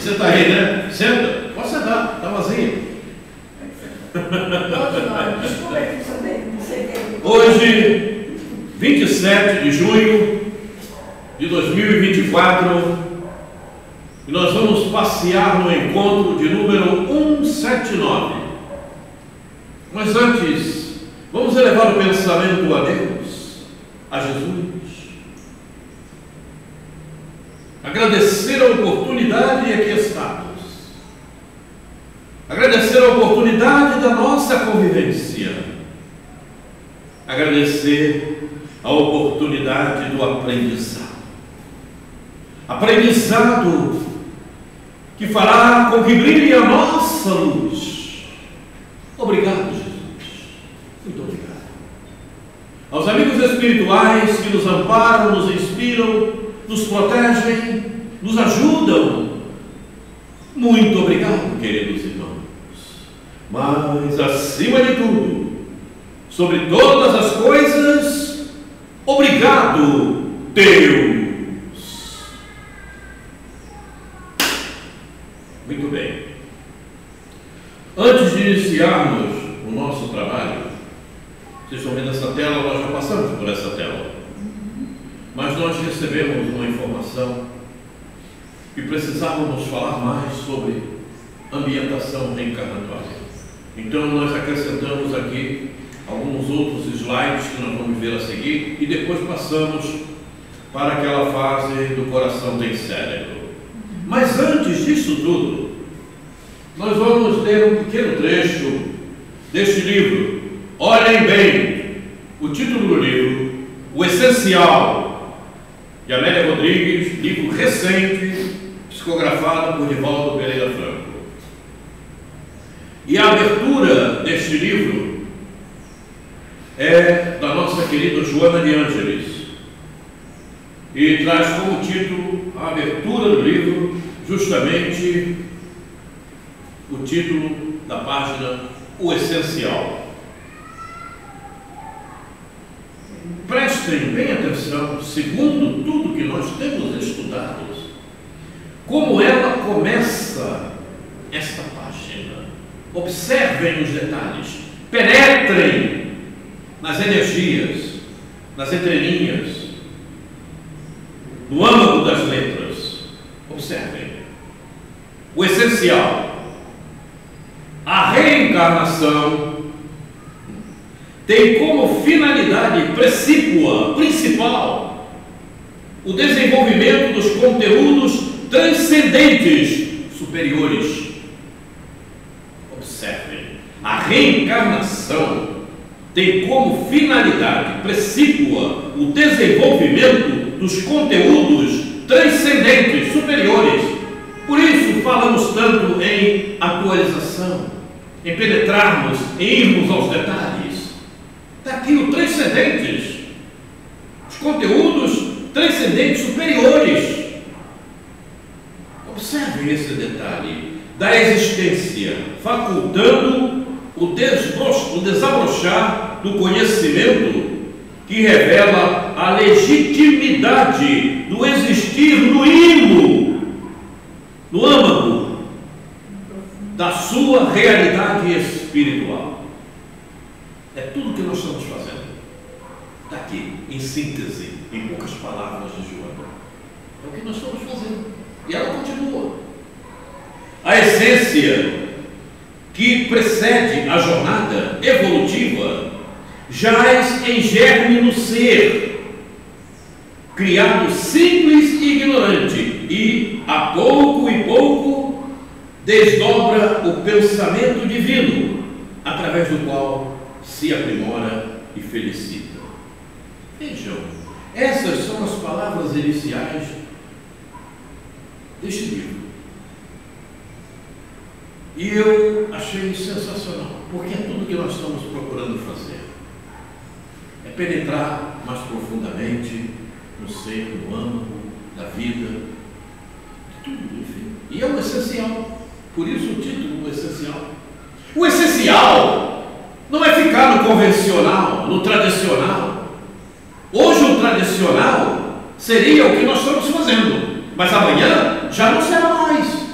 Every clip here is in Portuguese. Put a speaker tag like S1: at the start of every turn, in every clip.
S1: Você está aí, né? Senta. Pode sentar, está vazia. Hoje, 27 de junho de 2024, e nós vamos passear no encontro de número 179. Mas antes, vamos elevar o pensamento a Deus, a Jesus. Agradecer a oportunidade em que estamos. Agradecer a oportunidade da nossa convivência. Agradecer a oportunidade do aprendizado. Aprendizado que fará com que brilhe a nossa luz. Obrigado, Jesus. Muito obrigado. Aos amigos espirituais que nos amparam, nos inspiram, nos protegem, nos ajudam. Muito obrigado, queridos irmãos. Mas, acima de tudo, sobre todas as coisas, obrigado, Deus. Muito bem. Antes de iniciarmos o nosso trabalho, vocês estão vendo essa tela, nós já passamos por essa tela. Mas nós recebemos uma informação e precisávamos falar mais sobre ambientação reencarnatória. Então nós acrescentamos aqui alguns outros slides que nós vamos ver a seguir e depois passamos para aquela fase do coração tem cérebro. Mas antes disso tudo, nós vamos ler um pequeno trecho deste livro. Olhem bem, o título do livro, O Essencial, de Amélia Rodrigues, livro recente, psicografado por Divaldo Pereira Franco. E a abertura deste livro é da nossa querida Joana de Ângeles e traz como título a abertura do livro justamente o título da página O Essencial. Prestem bem atenção, segundo tudo que nós temos estudado, como ela começa esta página. Observem os detalhes, penetrem nas energias, nas entrelinhas, no âmago das letras. Observem. O essencial. A reencarnação tem como finalidade principal o desenvolvimento dos conteúdos transcendentes superiores. Observem, a reencarnação tem como finalidade precípua o desenvolvimento dos conteúdos transcendentes superiores. Por isso falamos tanto em atualização, em penetrarmos, em irmos aos detalhes. Daqui o transcendentes, os conteúdos transcendentes superiores. Observem esse detalhe da existência, facultando o desabrochar do conhecimento que revela a legitimidade do existir no imo, no âmago da sua realidade espiritual. É tudo que nós estamos fazendo. Está aqui, em síntese, em poucas palavras de Joana. É o que nós estamos fazendo. E ela continua. A essência que precede a jornada evolutiva jaz em germe no ser, criado simples e ignorante, e a pouco e pouco desdobra o pensamento divino, através do qual se aprimora e felicita. Vejam, essas são as palavras iniciais deste livro. E eu achei sensacional, porque é tudo que nós estamos procurando fazer. É penetrar mais profundamente no ser, no âmago da vida, de tudo, enfim. E é o essencial. Por isso o título, o essencial. O essencial não é ficar no convencional, no tradicional. Hoje o tradicional seria o que nós estamos fazendo, mas amanhã já não será mais.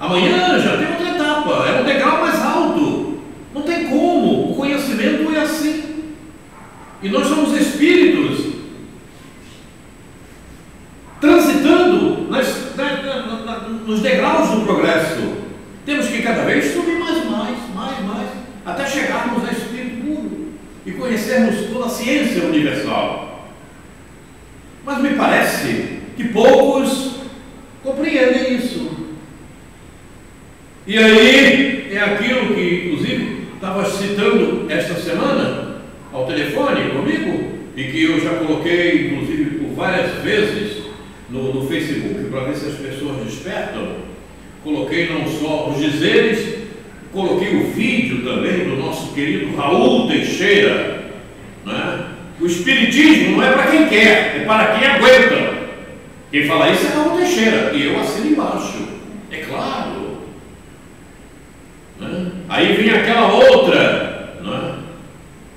S1: Amanhã já tem outra etapa, é um degrau mais alto. Não tem como, o conhecimento é assim. E nós somos espíritos transitando nos degraus do progresso. Temos que cada vez subir mais, até chegarmos a espírito puro e conhecermos toda a ciência universal. Mas me parece que poucos compreendem isso. E aí é aquilo que, inclusive, estava citando esta semana ao telefone comigo, e que eu já coloquei, inclusive, por várias vezes no Facebook, para ver se as pessoas despertam. Coloquei não só os dizeres, coloquei o vídeo também do nosso querido Raul Teixeira, né? O espiritismo não é para quem quer, é para quem aguenta. Quem fala isso é Raul Teixeira, e eu assino embaixo, é claro. Aí vem aquela outra, né?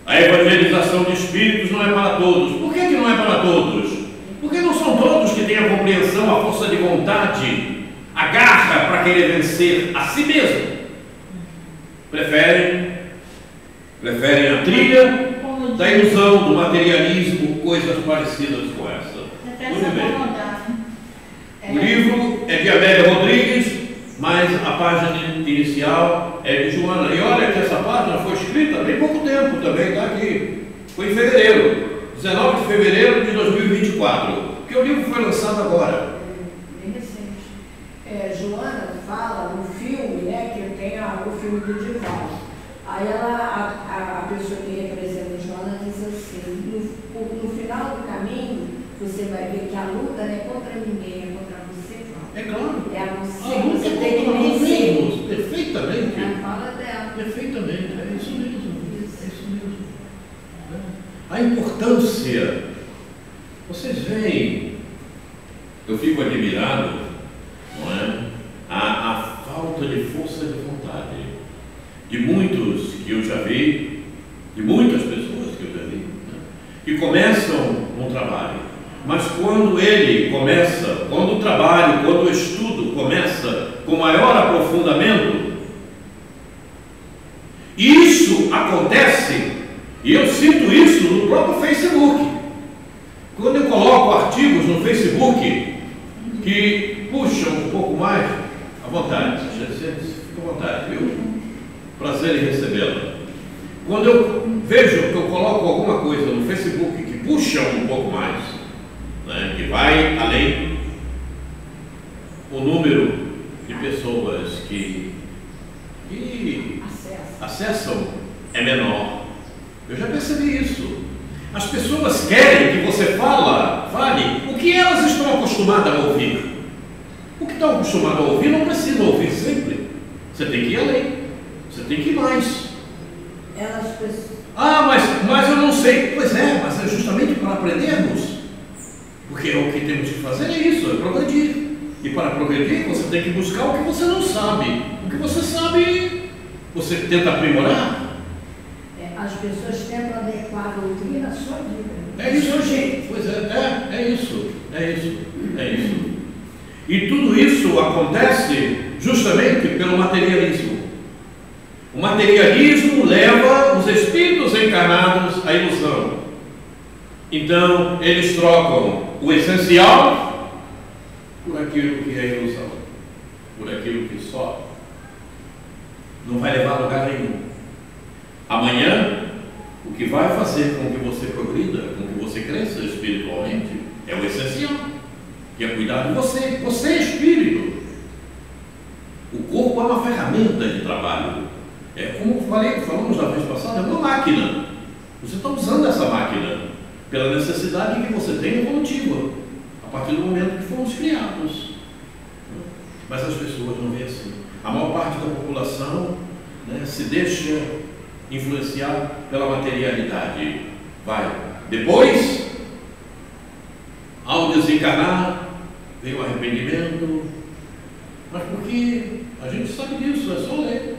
S1: A evangelização de espíritos não é para todos. Por que não é para todos? Porque não são todos que têm a compreensão, a força de vontade, a garra para querer vencer a si mesmo. Preferem a trilha da ilusão, do materialismo, coisas parecidas com essa. O livro é de Amélia Rodrigues, mas a página inicial é de Joana. E olha que essa página foi escrita há bem pouco tempo também, está aqui. Foi em fevereiro, 19 de fevereiro de 2024, porque o livro foi lançado agora.
S2: Bem recente. Joana fala no filme, né, que tem o filme do Divaldo. Aí a pessoa que representa Joana diz assim, no final do caminho, você vai ver que a luta não é contra ninguém, é contra você.
S1: É claro.
S2: É você tem que vencer.
S1: Perfeitamente.
S2: É a fala dela.
S1: Perfeitamente, é isso mesmo. É isso mesmo. A importância, vocês veem, eu fico admirado, não é? A falta de força de vontade de muitos que eu já vi, de muitas pessoas que eu já vi, né? Que começam um trabalho, mas quando ele começa, quando o trabalho, quando o estudo começa com maior aprofundamento, isso acontece, e eu sinto isso no próprio Facebook. Quando eu coloco artigos no Facebook que puxam um pouco mais, à vontade, fica à vontade, viu? Prazer em recebê-la. Quando eu vejo que eu coloco alguma coisa no Facebook que puxa um pouco mais, né, que vai além, o número de pessoas que acessam é menor. Eu já percebi isso. As pessoas querem que você fale o que elas estão acostumadas a ouvir. O que estão acostumadas a ouvir não precisa ouvir sempre. Você tem que ir além. Você tem que ir mais. Mas eu não sei. Pois é, mas é justamente para aprendermos. Porque o que temos que fazer é isso, é progredir. E para progredir, você tem que buscar o que você não sabe. O que você sabe, você tenta aprimorar.
S2: As pessoas tentam adequar a doutrina à sua vida.
S1: É isso, gente. Pois é isso. E tudo isso acontece justamente pelo materialismo. O materialismo leva os espíritos encarnados à ilusão. Então, eles trocam o essencial por aquilo que é ilusão, por aquilo que só não vai levar a lugar nenhum. Amanhã, o que vai fazer com que você progrida, com que você cresça espiritualmente, é o essencial, que é cuidar de você. Você é espírito. O corpo é uma ferramenta de trabalho. É como falamos na vez passada, é uma máquina. Você está usando essa máquina pela necessidade que você tem evolutiva, a partir do momento que fomos criados. Mas as pessoas não veem assim. A maior parte da população, né, se deixa influenciar pela materialidade. Vai. Depois, ao desencarnar, vem o arrependimento. Mas porque a gente sabe disso, é só ler.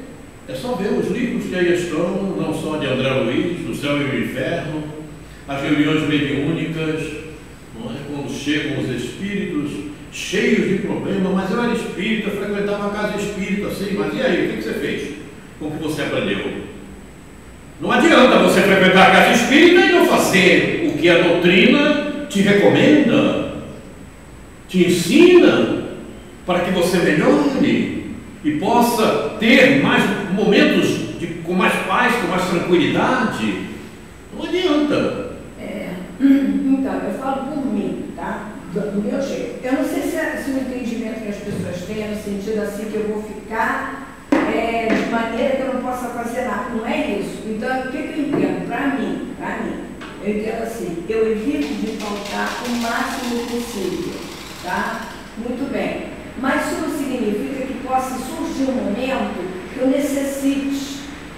S1: É só ver os livros que aí estão, não só de André Luiz, O Céu e o Inferno, as reuniões mediúnicas, não é? Quando chegam os espíritos cheios de problemas, mas eu era espírita, frequentava a casa espírita, assim, mas e aí, o que você fez com o que você aprendeu? Não adianta você frequentar a casa espírita e não fazer o que a doutrina te recomenda, te ensina, para que você melhore e possa ter mais momentos com mais paz, com mais tranquilidade. Não adianta.
S2: Então, eu falo por mim, tá? Do meu jeito. Eu não sei se o entendimento que as pessoas têm é no sentido assim que eu vou ficar de maneira que eu não possa fazer nada. Não é isso. Então, o que eu entendo? Para mim, eu entendo assim, eu evito de faltar o máximo possível, tá? Muito bem. Mas isso não significa que possa surgir um momento que eu necessite.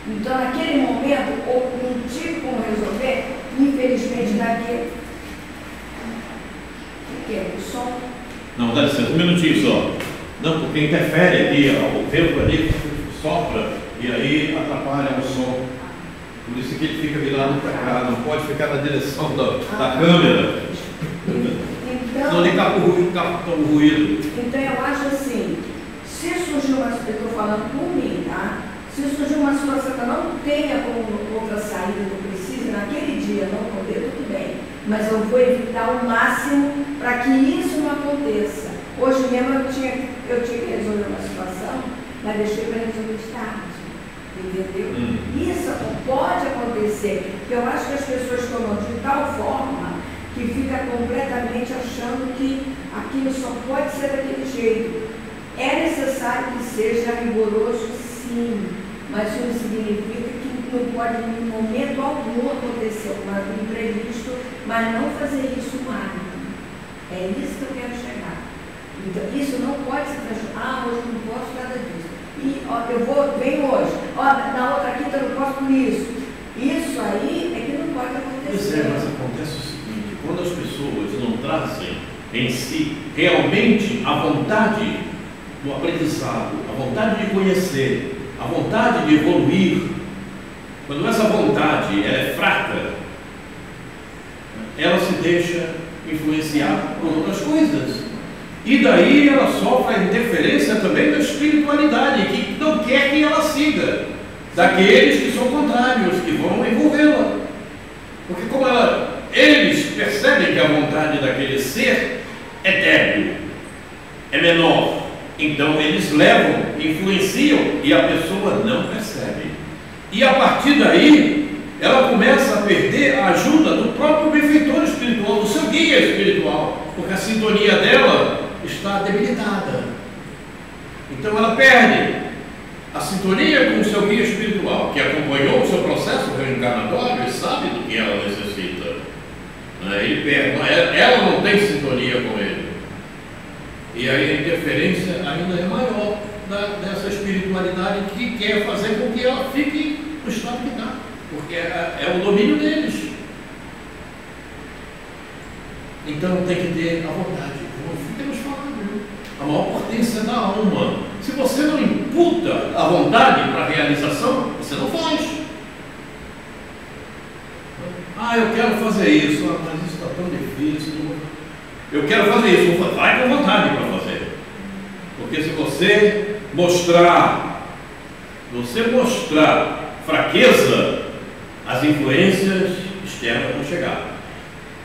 S2: Então, naquele momento, ou não tive como resolver, infelizmente, daquele. O que é? O som?
S1: Não, dá licença, um minutinho só. Não, porque interfere aqui, o vento ali sopra e aí atrapalha o som. Por isso que ele fica virado para cá, não pode ficar na direção da câmera.
S2: Então,
S1: não lhe capta o ruído.
S2: Então, eu acho assim, se surgir uma situação, eu estou falando por mim, tá? Se surgir uma situação que eu não tenha como outra saída, não precise, naquele dia não poder, tudo bem. Mas eu vou evitar o máximo para que isso não aconteça. Hoje mesmo eu tinha que resolver uma situação, mas deixei para resolver de tarde. Entendeu? Isso pode acontecer. Eu acho que as pessoas tomam de tal forma que fica completamente achando que aquilo só pode ser daquele jeito. É necessário que seja rigoroso, sim, mas isso não significa que não pode em momento algum acontecer um imprevisto, mas não fazer isso um hábito. É isso que eu quero chegar. Então, isso não pode se transformar. Hoje eu não posso nada disso. E venho hoje, na outra quinta eu não posso por isso. Isso aí é que não pode acontecer.
S1: Pois é, mas acontece o seguinte, quando as pessoas não trazem em si realmente a vontade do aprendizado, a vontade de conhecer, a vontade de evoluir, quando essa vontade é fraca, ela se deixa influenciar por outras coisas. E daí ela sofre a interferência também da espiritualidade, que não quer que ela siga, daqueles que são contrários, que vão envolvê-la. Porque como eles percebem que a vontade daquele ser é débil, é menor, então eles levam, influenciam e a pessoa não percebe. E a partir daí, ela começa a perder a ajuda do próprio benfeitor espiritual, do seu guia espiritual, porque a sintonia dela está debilitada. Então ela perde a sintonia com o seu guia espiritual, que acompanhou o seu processo reencarnatório e sabe do que ela necessita. Ele perde, ela não tem sintonia com ele. E aí a interferência ainda é maior dessa espiritualidade que quer fazer com que ela fique no estado que está, porque é o domínio deles. Então tem que ter a vontade, como temos falado, né? A maior potência da alma. Se você não imputa a vontade para a realização, você não faz. Eu quero fazer isso, mas isso está tão difícil. Eu quero fazer isso, vai com vontade para fazer. Porque se você mostrar fraqueza, as influências externas vão chegar.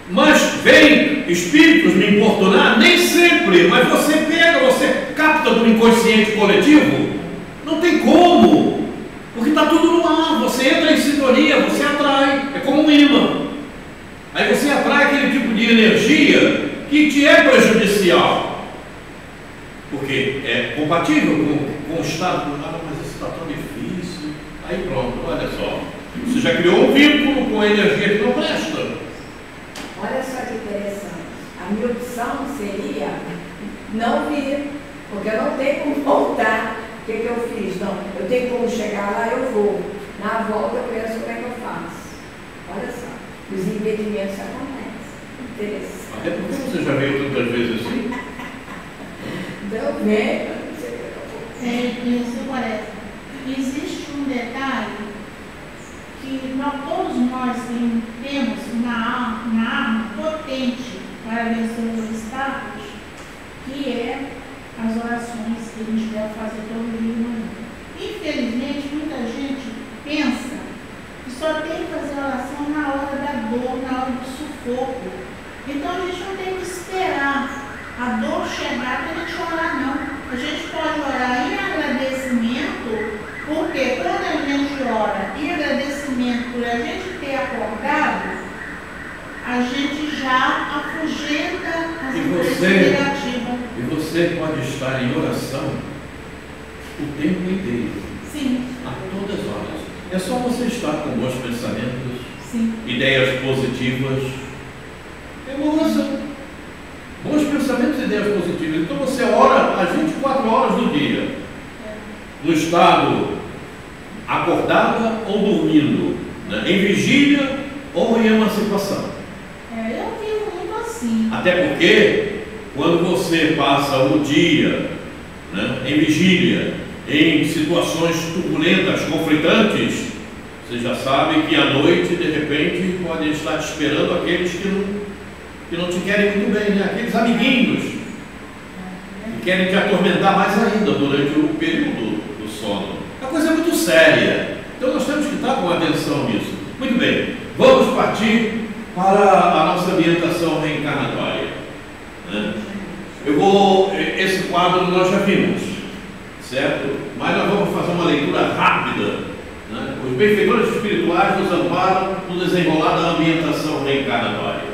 S1: Mas vem espíritos me importunar, nem sempre, mas você capta do inconsciente coletivo, não tem como, porque está tudo no ar, você entra em sintonia, você atrai, é como um imã. Aí você atrai aquele tipo de energia que te é prejudicial, porque é compatível com o estado do nada, mas isso está tão difícil. Aí pronto, olha só, você já criou um vínculo com a energia que não presta.
S2: Olha só que interessante. A minha opção seria não vir, porque eu não tenho como voltar. O que eu fiz? Não, eu tenho como chegar lá, eu vou. Na volta eu penso como é que eu faço. Olha só, os impedimentos acontecem. Interessante.
S1: Até porque você já veio tantas vezes assim?
S2: Então, não sei o que eu vou.
S3: Isso parece. Existe um detalhe que todos nós temos uma arma potente para vencer os obstáculos, que as orações que a gente deve fazer todo dia de manhã. Infelizmente, muita gente pensa que só tem que fazer oração na hora da dor, na hora do sufoco. Então a gente não tem que esperar a dor chegar para a gente orar, não. A gente pode orar em agradecimento, porque quando a gente ora em agradecimento por a gente ter acordado, a gente já afugenta as influências negativas.
S1: E você pode estar em oração o tempo inteiro.
S3: Sim.
S1: A todas as horas. É só você estar com bons pensamentos,
S3: sim,
S1: ideias positivas. É uma oração. Bons pensamentos e ideias positivas. Então você ora às 24 horas do dia. No estado acordada ou dormindo, né? Em vigília ou em emancipação.
S3: Eu vivo muito assim.
S1: Até porque, quando você passa o dia, né, em vigília, em situações turbulentas, conflitantes, você já sabe que à noite, de repente, podem estar te esperando aqueles que não te querem muito bem, né? Aqueles amiguinhos que querem te atormentar mais ainda durante o período do sono. A coisa é muito séria. Então nós temos que estar com atenção nisso. Muito bem, vamos partir para a nossa ambientação reencarnatória, né? Esse quadro nós já vimos, certo? Mas nós vamos fazer uma leitura rápida, né? Os benfeitores espirituais nos amparam no desenrolar da ambientação reencarnatória.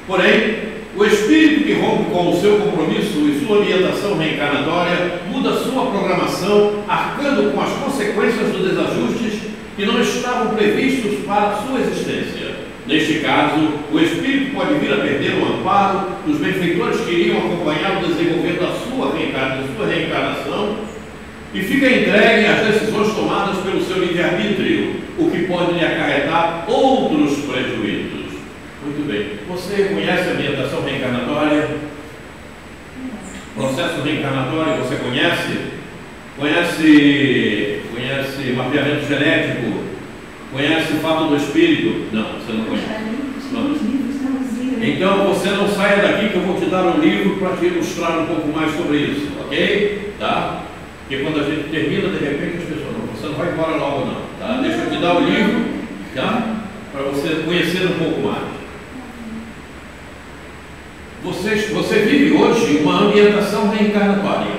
S1: Porém, o espírito que rompe com o seu compromisso e sua ambientação reencarnatória muda sua programação, arcando com as consequências dos desajustes que não estavam previstos para a sua existência. Neste caso, o espírito pode vir a perder o amparo dos benfeitores que iriam acompanhar o desenvolver da sua reencarnação e fica entregue às decisões tomadas pelo seu livre-arbítrio, o que pode lhe acarretar outros prejuízos. Muito bem. Você conhece a ambientação reencarnatória? Processo reencarnatório, você conhece? Conhece mapeamento genético? Conhece o fato do espírito? Não, você não conhece. Não. Então você não saia daqui que eu vou te dar um livro para te ilustrar um pouco mais sobre isso, ok? Tá? Porque quando a gente termina, de repente as pessoas não, você não vai embora logo não, tá? Deixa eu te dar o livro, tá? Para você conhecer um pouco mais. Você vive hoje uma ambientação reencarnatória,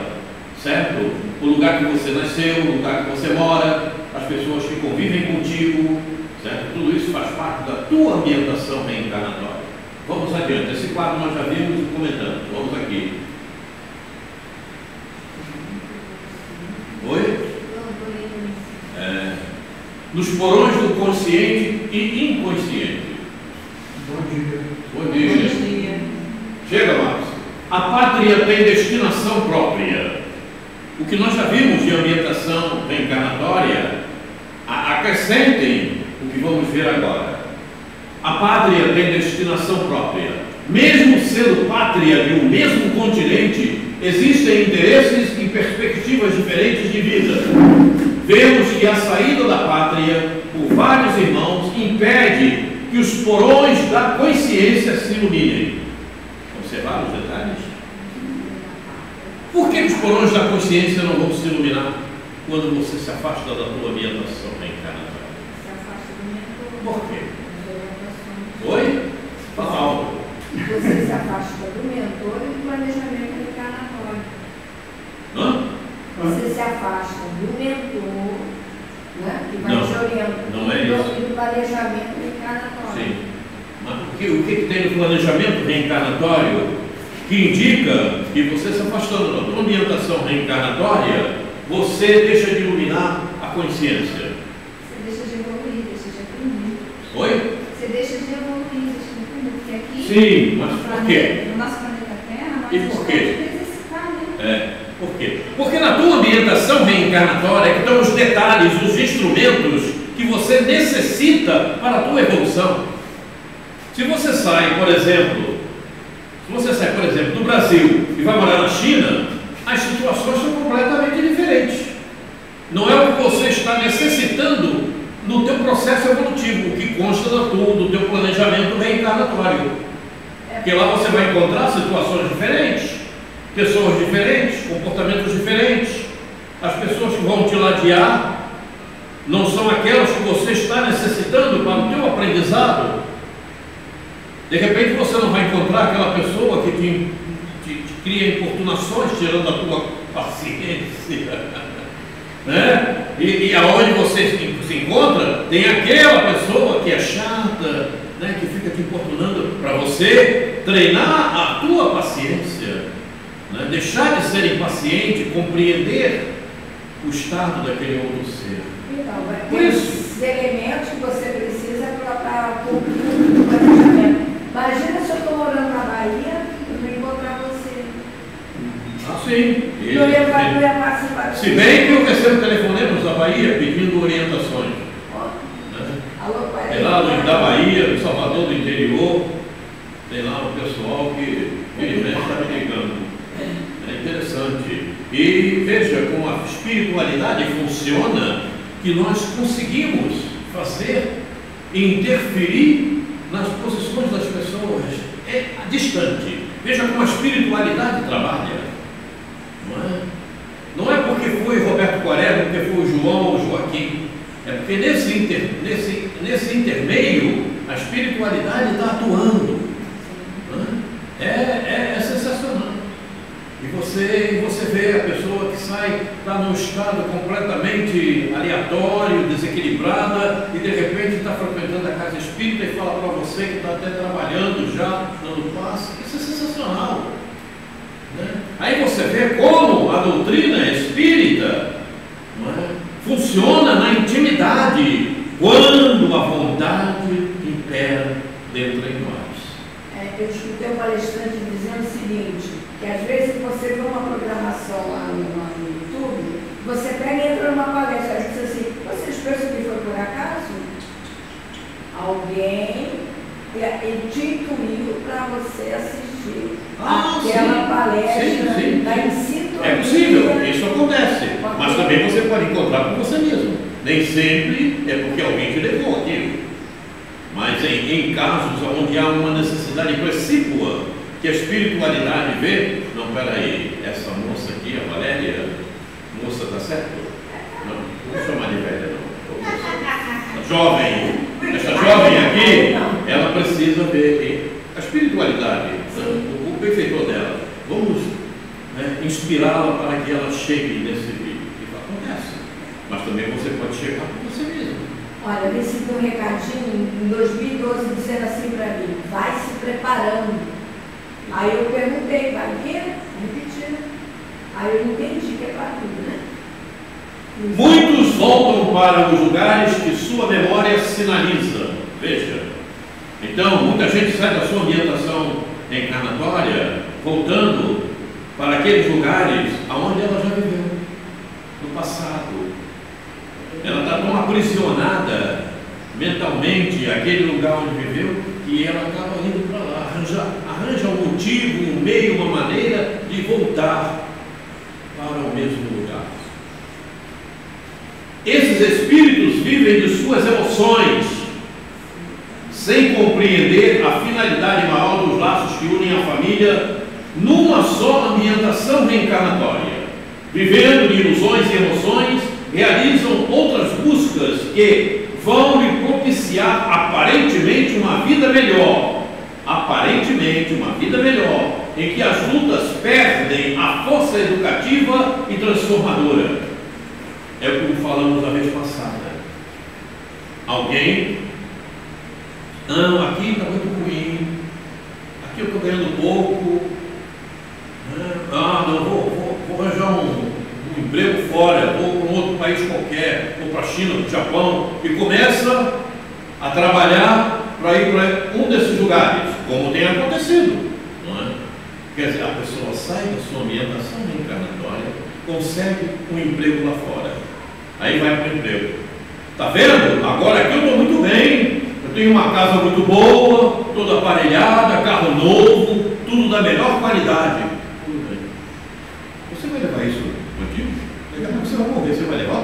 S1: certo? O lugar que você nasceu, o lugar que você mora, as pessoas que convivem contigo, certo? Tudo isso faz parte da tua ambientação reencarnatória. Vamos adiante. Esse quadro nós já vimos e comentamos. Vamos aqui. Oi? Nos porões do consciente e inconsciente.
S4: Bom dia.
S1: Bom dia. Chega, Marcos. A pátria tem destinação própria. O que nós já vimos de ambientação reencarnatória, acrescentem o que vamos ver agora. A pátria tem destinação própria. Mesmo sendo pátria de um mesmo continente, existem interesses e perspectivas diferentes de vida. Vemos que a saída da pátria, por vários irmãos, impede que os porões da consciência se iluminem. Observar os detalhes? Por que os porões da consciência não vão se iluminar quando você se afasta da tua ambientação reencarnatória?
S2: Se afasta do mentor.
S1: Por quê?
S2: Das orientações.
S1: Oi? Fala alto.
S2: Você se afasta do mentor e do planejamento reencarnatório.
S1: Hã?
S2: Você se afasta do mentor, né, que vai
S1: Não,
S2: te orientar,
S1: não é isso.
S2: e do planejamento reencarnatório.
S1: Sim. Mas o que tem no planejamento reencarnatório que indica que você se afastando da tua ambientação reencarnatória, você deixa de iluminar a consciência?
S2: Você deixa de evoluir, deixa de aprender.
S1: Oi?
S2: Você deixa de evoluir, deixa de aprender. Porque aqui,
S1: Sim, mas por quê?
S2: no nosso planeta Terra, nós
S1: E por quê?
S2: estamos de exercitar, né?
S1: Por quê? Porque na tua ambientação reencarnatória que estão os detalhes, os instrumentos que você necessita para a tua evolução. Se você sai, por exemplo, do Brasil e vai morar na China, as situações são completamente diferentes. Não é o que você está necessitando no teu processo evolutivo, o que consta do teu planejamento reencarnatório. Porque lá você vai encontrar situações diferentes. pessoas diferentes, comportamentos diferentes. As pessoas que vão te ladear não são aquelas que você está necessitando para o teu aprendizado. De repente você não vai encontrar aquela pessoa que te cria importunações, tirando a tua paciência. Né? E aonde você se encontra, tem aquela pessoa que é chata, né? Que fica te importunando, para você treinar a tua paciência, né? Deixar de ser impaciente, compreender o estado daquele outro ser.
S2: Então,
S1: Por
S2: tem
S1: isso,
S2: os elementos que você precisa para cumprir o planejamento. Imagina se eu estou morando na Bahia e não encontrar você.
S1: assim,
S2: Não ia participar.
S1: se bem que eu recebo telefonemas da Bahia pedindo orientações.
S2: Alô,
S1: Tem lá da Bahia, do Salvador, do interior, tem lá o pessoal que ele está me ligando. É interessante. E veja como a espiritualidade funciona, que nós conseguimos fazer e interferir nas posições das pessoas. É distante. Veja como a espiritualidade trabalha. Não é porque foi Roberto Coré, porque foi o João ou Joaquim. É porque nesse intermeio a espiritualidade está atuando. É sensacional. E você vê a pessoa que está num estado completamente aleatório, desequilibrada, e de repente está frequentando a casa espírita e fala para você que está até trabalhando já, dando passe. Isso é sensacional. Né? Aí você vê como a doutrina espírita funciona na intimidade, quando a vontade impera dentro de nós.
S2: Eu escutei um palestrante dizendo o seguinte, que às vezes você vê uma programação lá no YouTube, você pega e entra numa palestra e diz assim, vocês pensam que foi por acaso? Alguém instituiu para você assistir aquela palestra da sintonia.
S1: É possível, isso acontece, mas também você pode encontrar com você mesmo. Nem sempre é porque alguém te levou aquilo, mas em casos onde há uma necessidade precípua, que a espiritualidade vê, não, peraí, essa moça aqui, a Valéria, moça, tá certo? Não vou chamar de velha, não. A jovem, essa jovem aqui, ela precisa ver a espiritualidade, o benfeitor dela. Vamos inspirá-la para que ela chegue nesse vídeo. Isso acontece, mas também você pode chegar por você mesmo.
S2: Olha, eu recebi um recadinho em 2012 dizendo assim para mim, vai se preparando. Aí eu perguntei, vai o quê? Repetiram. Aí eu entendi que é para tudo, né?
S1: Muitos voltam para os lugares que sua memória sinaliza. Veja. Então, muita gente sai da sua ambientação encarnatória, voltando para aqueles lugares aonde ela já viveu, no passado. Ela está tão aprisionada mentalmente àquele lugar onde viveu, que ela acaba indo para lá, arranja um motivo, um meio, uma maneira de voltar para o mesmo lugar. Esses espíritos vivem de suas emoções, sem compreender a finalidade maior dos laços que unem a família numa só ambientação reencarnatória. Vivendo de ilusões e emoções, realizam outras buscas que vão lhe propiciar aparentemente uma vida melhor, em que as lutas perdem a força educativa e transformadora. É como falamos a vez passada. Alguém, não, aqui está muito ruim, aqui eu estou ganhando pouco, não, vou arranjar um emprego fora, vou para um outro país qualquer, vou para a China, para o Japão, e começa a trabalhar para ir para um desses lugares, como tem acontecido, não é? Quer dizer, a pessoa sai da sua ambientação reencarnatória, consegue um emprego lá fora, aí vai para o emprego. Está vendo? Agora aqui eu estou muito bem, eu tenho uma casa muito boa, toda aparelhada, carro novo, tudo da melhor qualidade. Tudo bem. Você vai levar isso contigo? Daqui a pouco você vai morrer, você vai levar?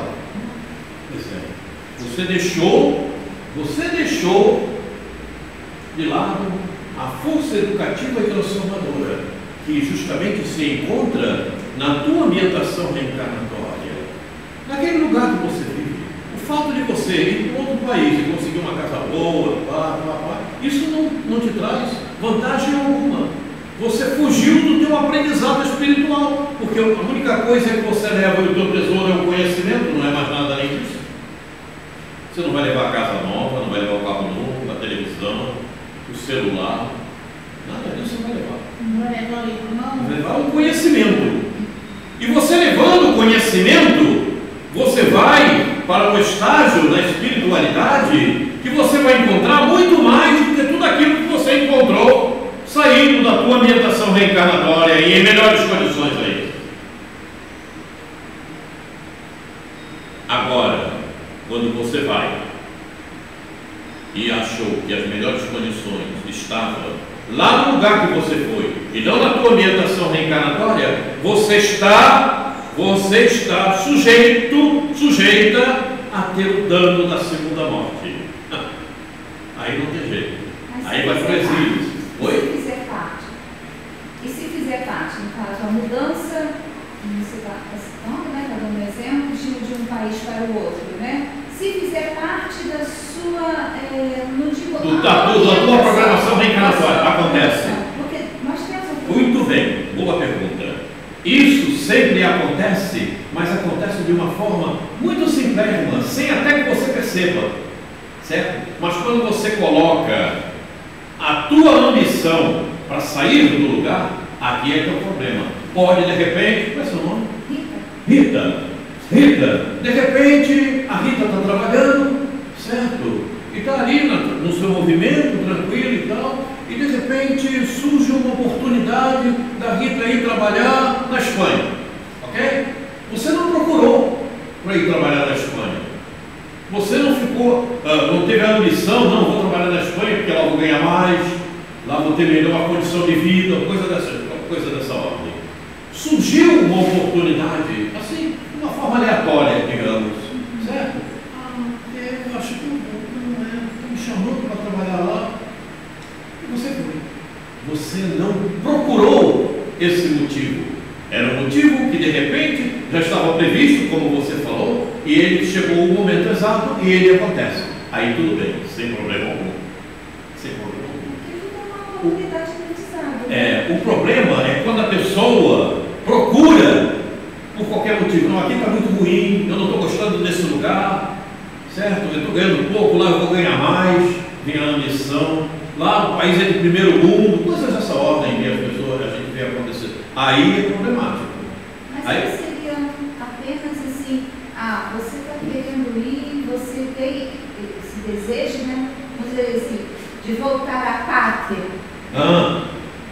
S1: Você deixou de lado a força educativa e transformadora. que justamente se encontra na tua ambientação reencarnatória, naquele lugar que você vive. O fato de você ir para outro país e conseguir uma casa boa, isso não te traz vantagem alguma. Você fugiu do teu aprendizado espiritual, porque a única coisa que você leva e o teu tesouro é o conhecimento, não é mais nada além disso. Você não vai levar a casa nova, não vai levar o carro novo, a televisão, o celular, nada disso você vai levar.
S3: Não vai levar o livro, não?
S1: Vai levar o conhecimento. E você levando o conhecimento, você vai para um estágio na espiritualidade que você vai encontrar muito mais do que tudo aquilo que você encontrou saindo da tua ambientação reencarnatória e em melhores condições aí. Agora, quando você vai e achou que as melhores condições estavam lá no lugar que você foi e não na tua ambientação reencarnatória, você está sujeita a ter o dano da segunda morte. Aí não tem jeito. Aí vai para o exílio. Oi?
S5: E se fizer parte, no caso, a mudança, você está dando um exemplo de um país para o outro, né? Se fizer parte da sua, não digo,
S1: da tua programação reencarnatória, acontece.
S5: Porque nós temos
S1: Muito bem, boa pergunta. Isso sempre acontece, mas acontece de uma forma muito simplérrima, sem até que você perceba, certo? Mas quando você coloca a tua ambição para sair do lugar, aqui é que é o problema. Pode, de repente, qual é seu nome? Rita, de repente, a Rita está trabalhando, certo? E está ali no seu movimento, tranquilo e tal, e de repente surge uma oportunidade da Rita ir trabalhar na Espanha, ok? Você não procurou para ir trabalhar na Espanha. Você não ficou, não teve a ambição, não, vou trabalhar na Espanha porque lá vou ganhar mais, lá vou ter melhor condição de vida, coisa dessa ordem. Surgiu uma oportunidade, assim, de uma forma aleatória, digamos, certo? Eu acho que estou me chamando para trabalhar lá, e você foi. Você não procurou esse motivo. Era um motivo que de repente já estava previsto, como você falou, e ele chegou o momento exato e ele acontece. Aí tudo bem, sem problema algum. Sem problema algum. O problema é quando a pessoa procura por qualquer motivo. Não, aqui está muito ruim, eu não estou gostando desse lugar, certo? Eu estou ganhando pouco, lá eu vou ganhar mais, vem a ambição. Lá o país é de primeiro mundo, coisas dessa ordem que a gente vê acontecer. Aí é problemático.
S5: Mas
S1: aí
S5: seria apenas assim, você está querendo ir, você tem esse desejo, né? Vamos dizer assim, de voltar à pátria.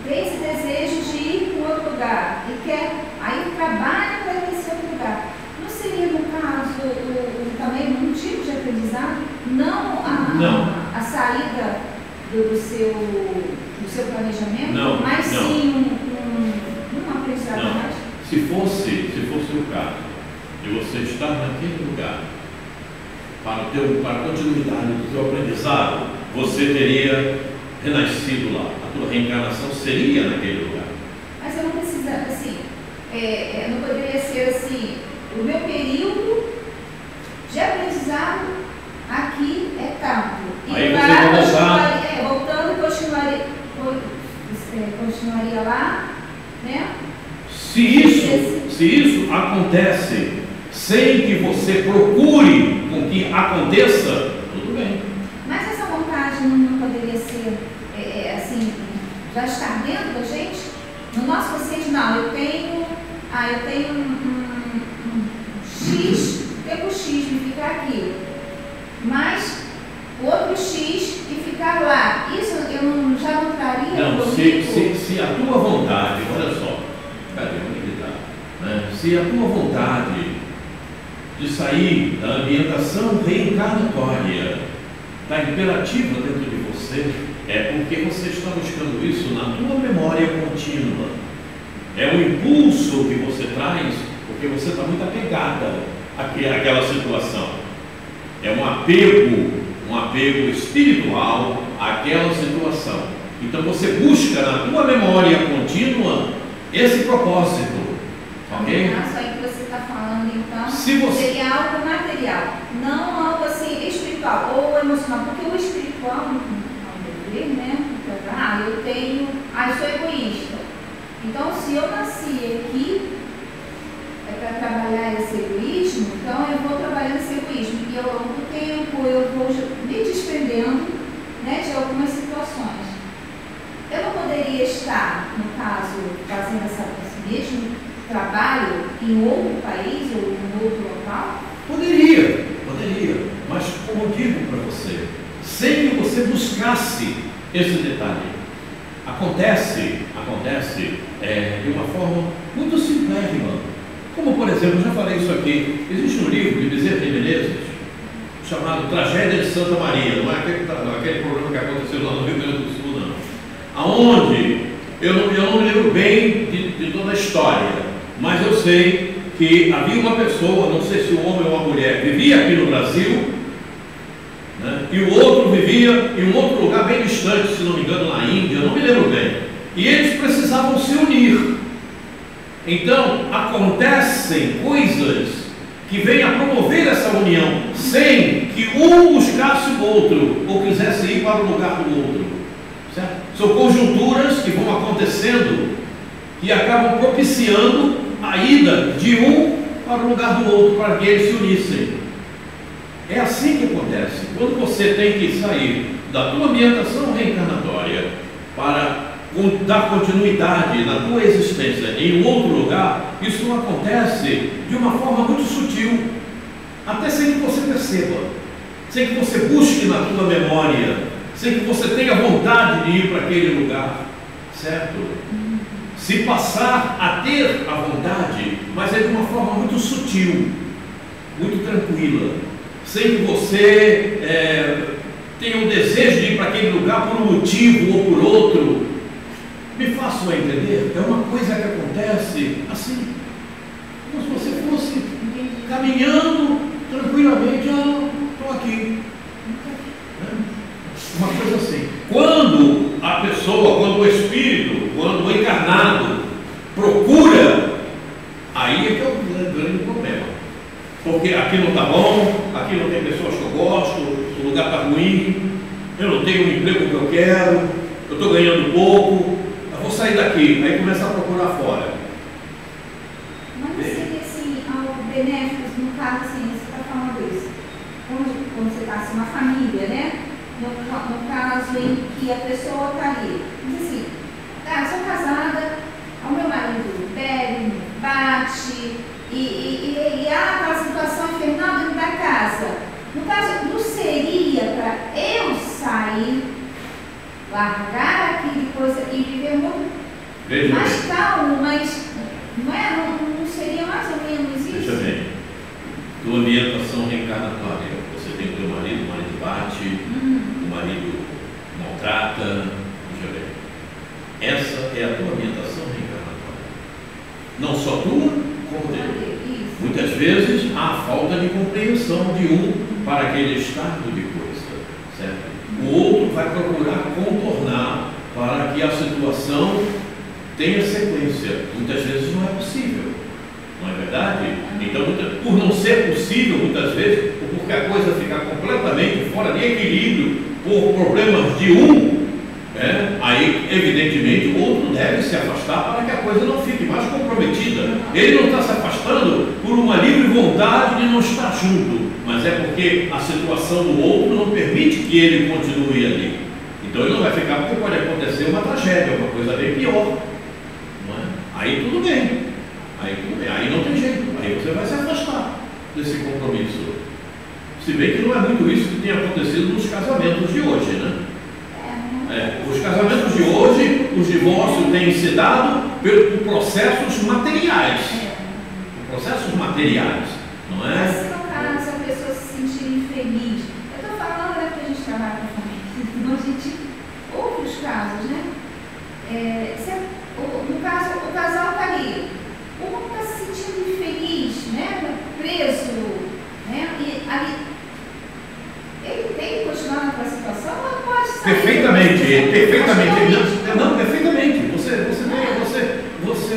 S5: Tem esse desejo de ir para outro lugar e quer, aí trabalha para esse outro lugar. Não seria, no caso, também um tipo de aprendizado? Não a saída do seu planejamento,
S1: não,
S5: mas sim um aprendizado
S1: não.
S5: mais?
S1: Se fosse o caso de você estar naquele lugar para a continuidade do seu aprendizado, você teria renascido lá. A tua reencarnação seria naquele lugar.
S5: Mas eu não precisava, assim, não poderia ser assim, o meu período de aprendizado aqui é tanto. E
S1: aí você vai voltar.
S5: Voltando, continuaria lá, né?
S1: Se isso acontece sem que você procure com que aconteça, tudo bem.
S5: Mas essa vontade não poderia ser, assim, já estar dentro da gente? No nosso consciente, não, eu tenho um X, tempo X de ficar aqui, mas o outro X e ficar lá. Isso eu já não traria?
S1: Não, se a tua vontade, olha só, cadê onde está? Né? Se a tua vontade de sair da ambientação reencarnatória está imperativa dentro de você, é porque você está buscando isso na tua memória contínua. É um impulso que você traz porque você está muito apegada àquela situação. É um apego espiritual àquela situação. Então você busca na tua memória contínua esse propósito. Ok?
S5: Isso aí que você está falando, então,
S1: seria
S5: algo material, não algo assim espiritual ou emocional, porque o espiritual, ao meu ver, né? Eu sou egoísta. Então, se eu nasci aqui, é para trabalhar esse egoísmo, então eu vou trabalhando esse egoísmo. E ao longo do tempo eu vou me desprendendo, né, de algumas situações. Eu não poderia estar, no caso, fazendo esse mesmo trabalho em outro país ou em outro local?
S1: Poderia, mas como eu digo para você, sem que você buscasse esse detalhe, acontece de uma forma muito simplérrima. Como, por exemplo, eu já falei isso aqui, existe um livro de Bezerra de Menezes chamado Tragédia de Santa Maria, não é aquele problema que aconteceu lá no Rio Grande do Sul, não. Aonde eu não me lembro bem de toda a história, mas eu sei que havia uma pessoa, não sei se um homem ou uma mulher, vivia aqui no Brasil, né, e o outro vivia em um outro lugar bem distante, se não me engano, na Índia, eu não me lembro bem. E eles precisavam se unir. Então, acontecem coisas que vêm a promover essa união, sem que um buscasse o outro, ou quisesse ir para o lugar do outro. Certo? São conjunturas que vão acontecendo e acabam propiciando a ida de um para o lugar do outro, para que eles se unissem. É assim que acontece. Quando você tem que sair da tua ambientação reencarnatória para dar continuidade na tua existência em um outro lugar, isso não acontece de uma forma muito sutil, até sem que você perceba, sem que você busque na tua memória, sem que você tenha vontade de ir para aquele lugar, certo? Se passar a ter a vontade, mas é de uma forma muito sutil, muito tranquila, sem que você tenha o desejo de ir para aquele lugar por um motivo ou por outro. Me façam entender, é uma coisa que acontece assim, como se você fosse caminhando tranquilamente, estou aqui. Uma coisa assim. Quando a pessoa, quando o espírito, quando o encarnado procura, aí é que é o grande problema. Porque aqui não está bom, aqui não tem pessoas que eu gosto, o lugar está ruim, eu não tenho o emprego que eu quero, eu estou ganhando pouco, eu vou sair daqui, aí começa a procurar fora.
S5: Mas não seria assim, algo benéfico, no caso assim, você está falando isso, quando você está assim, uma família, né? No caso em que a pessoa está ali, diz assim, eu sou casada, o meu marido bebe, bate, e há aquela situação infernal dentro da casa. No caso, não seria para eu sair, largar aquele coisa e viver muito mais calmo, mas não seria mais ou menos isso?
S1: Veja bem, tua ambientação reencarnatória, você tem o teu marido, o marido bate, o marido maltrata, veja bem, essa é a tua ambientação reencarnatória, não só tua, como dele. Muitas vezes há falta de compreensão de um para aquele estado de coisa, certo? O outro vai procurar contornar para que a situação tenha sequência. Muitas vezes não é possível, não é verdade? Então, por não ser possível, muitas vezes, ou porque a coisa fica completamente fora de equilíbrio por problemas de um, aí evidentemente o outro deve se afastar para que a coisa não fique mais comprometida. Ele não está se afastando por uma livre vontade de não estar junto, mas é porque a situação do outro não permite que ele continue ali. Então ele não vai ficar, porque pode acontecer uma tragédia, uma coisa bem pior, não é? Aí tudo bem, aí não tem jeito, aí você vai se afastar desse compromisso. Se bem que não é muito isso que tem acontecido nos casamentos de hoje, né? Os casamentos de hoje, os divórcios têm se dado por processos materiais. Processos materiais, não é?
S5: Mas se no caso a pessoa se sentir infeliz, eu estou falando que a gente trabalha com família, então a gente, outros casos, né? No caso, o casal está ali, um está se sentindo infeliz, né? Preso, né? E ali, ele tem que continuar naquela situação ou não pode sair?
S1: Perfeitamente. Não, perfeitamente. Você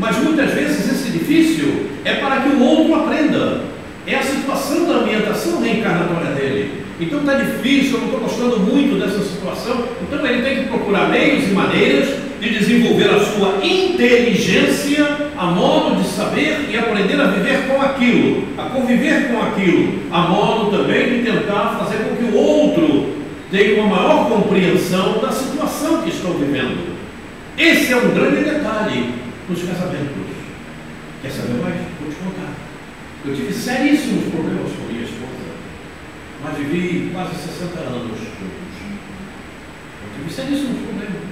S1: mas muitas vezes esse difícil é para que o outro aprenda. É a situação da ambientação reencarnatória dele. Então está difícil, eu não estou gostando muito dessa situação. Então ele tem que procurar meios e maneiras de desenvolver a sua inteligência a modo de saber e aprender a viver com aquilo, a conviver com aquilo, a modo também de tentar fazer com que o outro tenha uma maior compreensão da situação que estão vivendo. Esse é um grande detalhe nos casamentos. Quer saber mais? Vou te contar. Eu tive seríssimos problemas com minha esposa, mas vivi quase 60 anos juntos. Eu tive seríssimos problemas.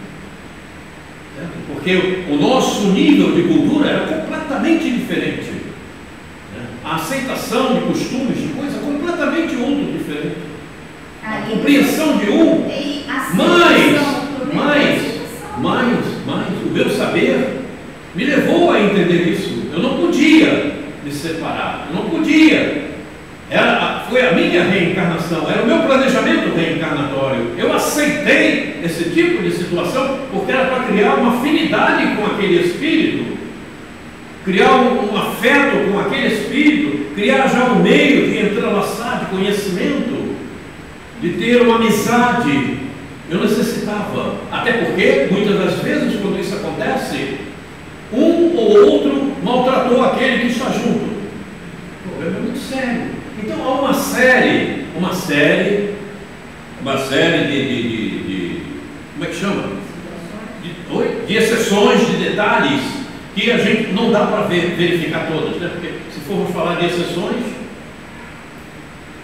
S1: Certo? Porque o nosso nível de cultura era completamente diferente. A aceitação de costumes, de coisa completamente outro diferente. A compreensão de um, mas o meu saber me levou a entender isso. Eu não podia me separar, eu não podia. Foi a minha reencarnação, era o meu planejamento reencarnatório. Eu aceitei esse tipo de situação porque era para criar uma afinidade com aquele espírito, criar um afeto com aquele espírito, criar já um meio de entrelaçar de conhecimento, de ter uma amizade. Eu necessitava, até porque muitas das vezes quando isso acontece, um ou outro maltratou aquele que está junto. O problema é muito sério. Então há uma série de como é que chama? De exceções, de detalhes que a gente não dá para verificar todas, né? Porque se formos falar de exceções,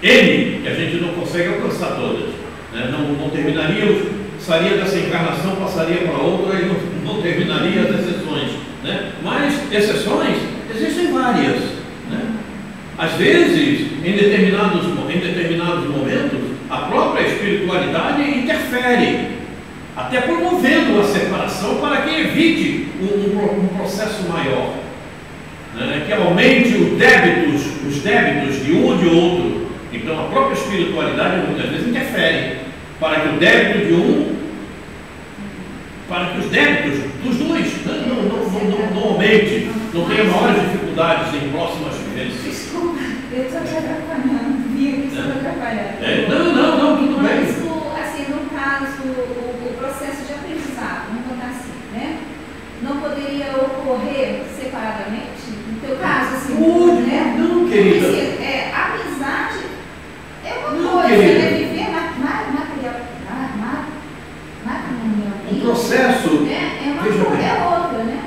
S1: que a gente não consegue alcançar todas, né? Não terminaríamos, sairia dessa encarnação, passaria para outra e não terminaria as exceções, né? Mas exceções existem várias, né? Às vezes, em determinados momentos, a própria espiritualidade interfere, até promovendo a separação para que evite um processo maior, né? Que aumente os débitos de um ou de outro. Então a própria espiritualidade muitas vezes interfere para que o débito de um, para que os débitos dos dois não aumente, não tenha maiores dificuldades em próximas vivências.
S5: Desculpa, eu estou te atrapalhando, vi que estou te atrapalhando.
S1: Não, tudo bem.
S5: Mas, assim, no caso, o processo de aprendizado, vamos contar assim, né? Não poderia ocorrer separadamente? No teu caso, assim, né?
S1: Não, querida.
S5: Porque, amizade é uma coisa, né? Viver matrimonialmente.
S1: O processo,
S5: é outra, né?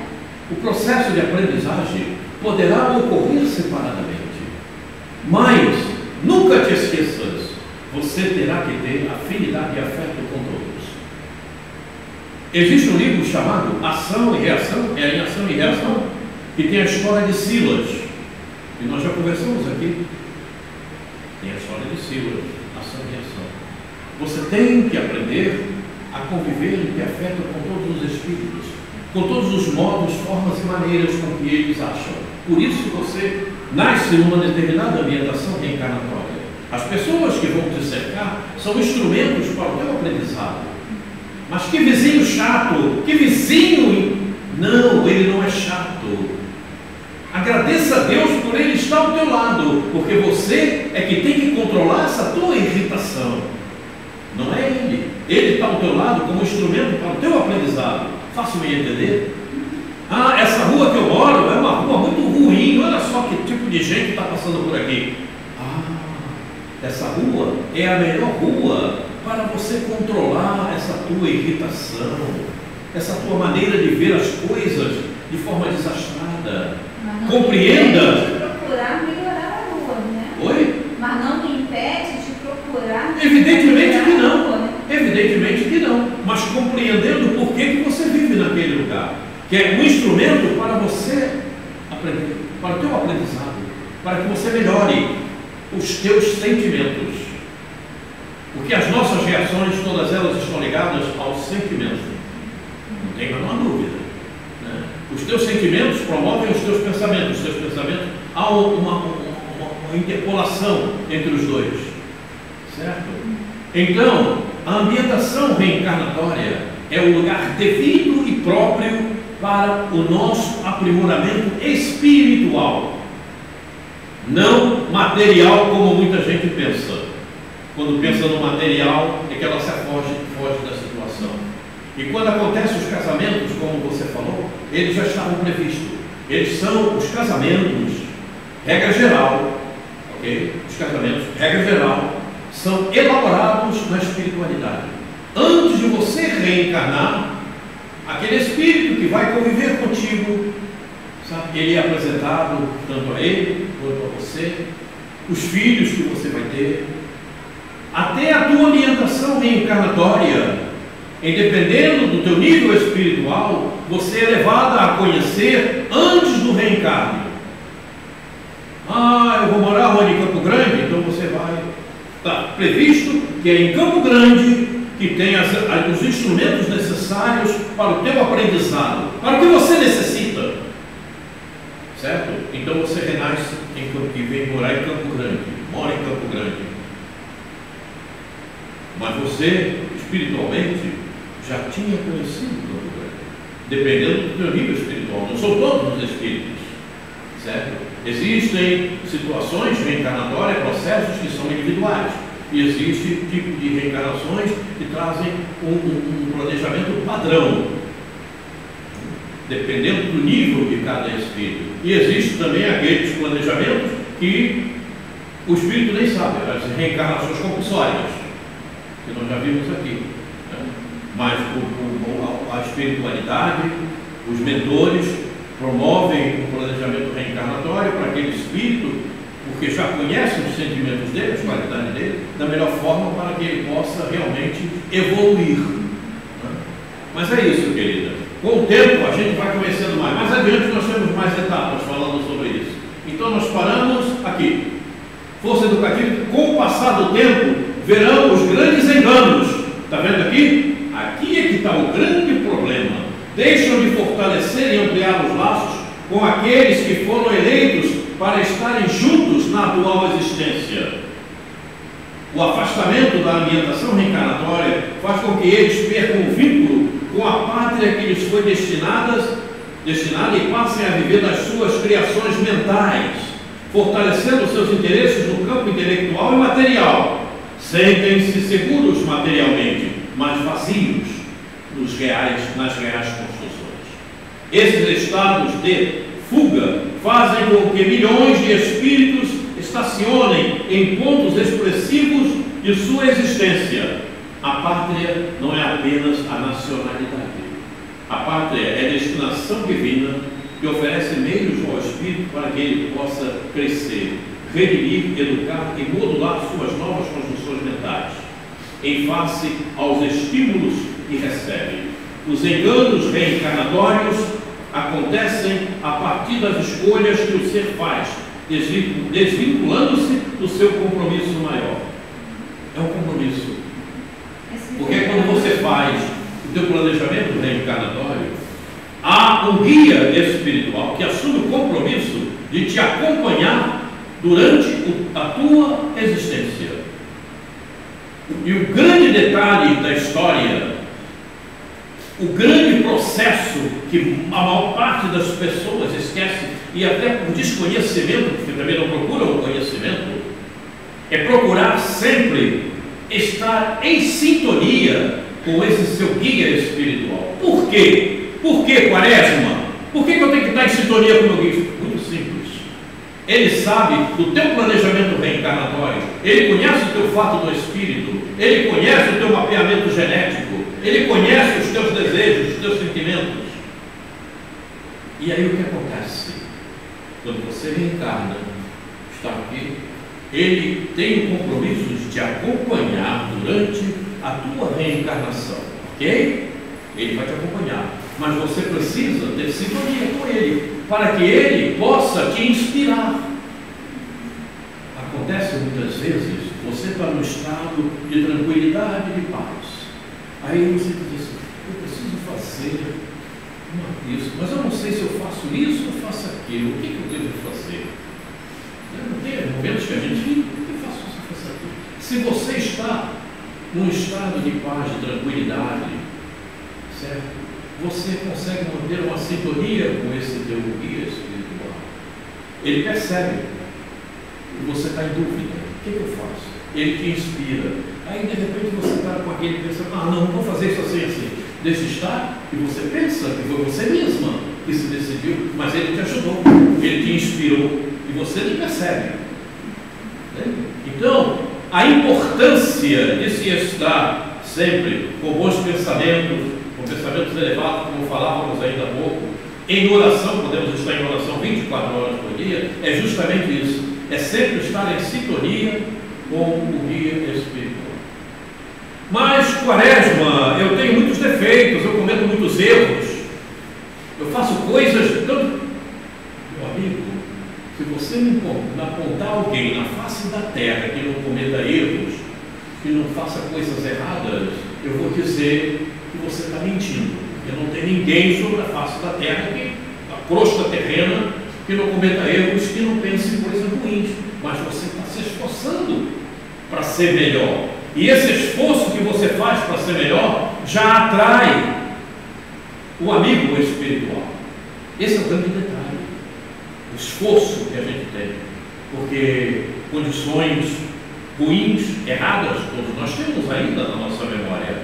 S1: O processo de aprendizagem poderá ocorrer separadamente, mas nunca te esqueças, você terá que ter afinidade e afeto com todos. Existe um livro chamado Ação e Reação, em Ação e Reação, que tem a história de Silas, e nós já conversamos aqui. Tem a história de Silas, Ação e Reação. Você tem que aprender a conviver e ter afeto com todos os espíritos, com todos os modos, formas e maneiras com que eles acham. Por isso você nasce numa determinada ambientação reencarnatória. As pessoas que vão te cercar são instrumentos para o teu aprendizado. Mas que vizinho chato, que vizinho! Não, ele não é chato. Agradeça a Deus por ele estar ao teu lado, porque você é que tem que controlar essa tua irritação. Não é ele. Ele está ao teu lado como instrumento para o teu aprendizado. Faço-me entender? Essa rua que eu moro é uma rua muito ruim. Olha só que tipo de gente está passando por aqui. Essa rua é a melhor rua para você controlar essa tua irritação, essa tua maneira de ver as coisas de forma desastrada. Compreenda.
S5: Não me impede de procurar melhorar a rua, né?
S1: Oi?
S5: Mas não me impede de procurar.
S1: Evidentemente que não. Evidentemente que não. Mas compreendendo por que você vive naquele lugar, que é um instrumento para você aprender, para o teu aprendizado, para que você melhore os teus sentimentos. Porque as nossas reações, todas elas estão ligadas aos sentimentos. Não tem a menor dúvida, né? Os teus sentimentos promovem os teus pensamentos. Os teus pensamentos, há uma interpolação entre os dois, certo? Então, a ambientação reencarnatória é o lugar devido e próprio para o nosso aprimoramento espiritual, não material, como muita gente pensa. Quando pensa no material, é que ela se foge da situação. E quando acontecem os casamentos, como você falou, eles já estavam previstos. Eles são os casamentos, regra geral, ok? Os casamentos, regra geral, são elaborados na espiritualidade. Antes de você reencarnar, aquele espírito que vai conviver contigo, sabe? Ele é apresentado tanto a ele quanto a você, os filhos que você vai ter, até a tua orientação reencarnatória. E dependendo do teu nível espiritual, você é levada a conhecer antes do reencarne. Eu vou morar onde? Em Campo Grande? Então você vai. Está previsto que é em Campo Grande que tem os instrumentos necessários para o teu aprendizado, para o que você necessita, certo? Então você renasce e vem morar em Campo Grande, mora em Campo Grande, mas você espiritualmente já tinha conhecido Campo Grande, dependendo do teu nível espiritual. Não são todos os espíritos, certo? Existem situações reencarnatórias, processos que são individuais. E existe tipo de reencarnações que trazem um planejamento padrão, dependendo do nível de cada espírito. E existe também aqueles planejamentos que o espírito nem sabe, as reencarnações compulsórias, que nós já vimos aqui, né? Mas a espiritualidade, os mentores promovem o planejamento reencarnatório para aquele espírito, porque já conhecem os sentimentos dele, as qualidades dele, da melhor forma para que ele possa realmente evoluir. Mas é isso, querida. Com o tempo a gente vai conhecendo mais. Mais adiante nós temos mais etapas falando sobre isso. Então nós paramos aqui. Força educativa, com o passar do tempo, verão os grandes enganos. Está vendo aqui? Aqui é que está o grande problema. Deixam de fortalecer e ampliar os laços com aqueles que foram eleitos para estarem juntos na atual existência. O afastamento da ambientação reencarnatória faz com que eles percam o vínculo com a pátria que lhes foi destinada e passem a viver das suas criações mentais, fortalecendo seus interesses no campo intelectual e material. Sentem-se seguros materialmente, mas vazios nas reais construções. Esses estados de fuga fazem com que milhões de espíritos estacionem em pontos expressivos de sua existência. A pátria não é apenas a nacionalidade. A pátria é destinação divina que oferece meios ao espírito para que ele possa crescer, redimir, educar e modular suas novas construções mentais, em face aos estímulos que recebe. Os enganos reencarnatórios acontecem a partir das escolhas que o ser faz, desvinculando-se do seu compromisso maior. É um compromisso. Porque quando você faz o teu planejamento reencarnatório, há um guia espiritual que assume o compromisso de te acompanhar durante a tua existência. E o grande detalhe da história, o grande processo que a maior parte das pessoas esquece, e até por desconhecimento, porque também não procuram o conhecimento, é procurar sempre estar em sintonia com esse seu guia espiritual. Por quê? Por que, Quaresma? Por que eu tenho que estar em sintonia com o meu guia? Muito simples. Ele sabe do teu planejamento reencarnatório, ele conhece o teu fato do espírito, ele conhece o teu mapeamento genético, ele conhece os teus desejos, os teus sentimentos. E aí o que acontece? Quando você reencarna, está aqui, ele tem o compromisso de te acompanhar durante a tua reencarnação, ok? Ele vai te acompanhar, mas você precisa ter sintonia com ele, para que ele possa te inspirar. Acontece muitas vezes, você está num estado de tranquilidade e de paz, aí você diz assim, eu preciso fazer isso, mas eu não sei se eu faço isso ou faço aquilo, o que eu devo fazer? Não tem momentos que a gente diz, o que eu faço isso, eu faço aquilo? Se você está num estado de paz, de tranquilidade, certo? você consegue manter uma sintonia com esse teu guia espiritual. Ele percebe que você está em dúvida. O que eu faço? Ele te inspira. Aí de repente você está com aquele pensamento, não vou fazer isso assim, assim. Deixa estar, e você pensa que foi você mesma que se decidiu, mas ele te ajudou, ele te inspirou, e você nem percebe. Então, a importância de se estar sempre com bons pensamentos, com pensamentos elevados, como falávamos ainda há pouco, em oração, podemos estar em oração 24 horas por dia, é justamente isso, é sempre estar em sintonia com o guia espiritual. Mas, Quaresma, eu tenho muitos defeitos, eu cometo muitos erros, eu faço coisas tanto... Meu amigo, se você me apontar alguém na face da terra que não cometa erros, que não faça coisas erradas, eu vou dizer que você está mentindo, porque não tem ninguém sobre a face da terra, a crosta terrena, que não cometa erros, que não pense em coisas ruins, mas você está se esforçando para ser melhor. E esse esforço que você faz para ser melhor já atrai o amigo espiritual. Esse é o grande detalhe, o esforço que a gente tem, porque condições ruins, erradas, todos nós temos ainda na nossa memória,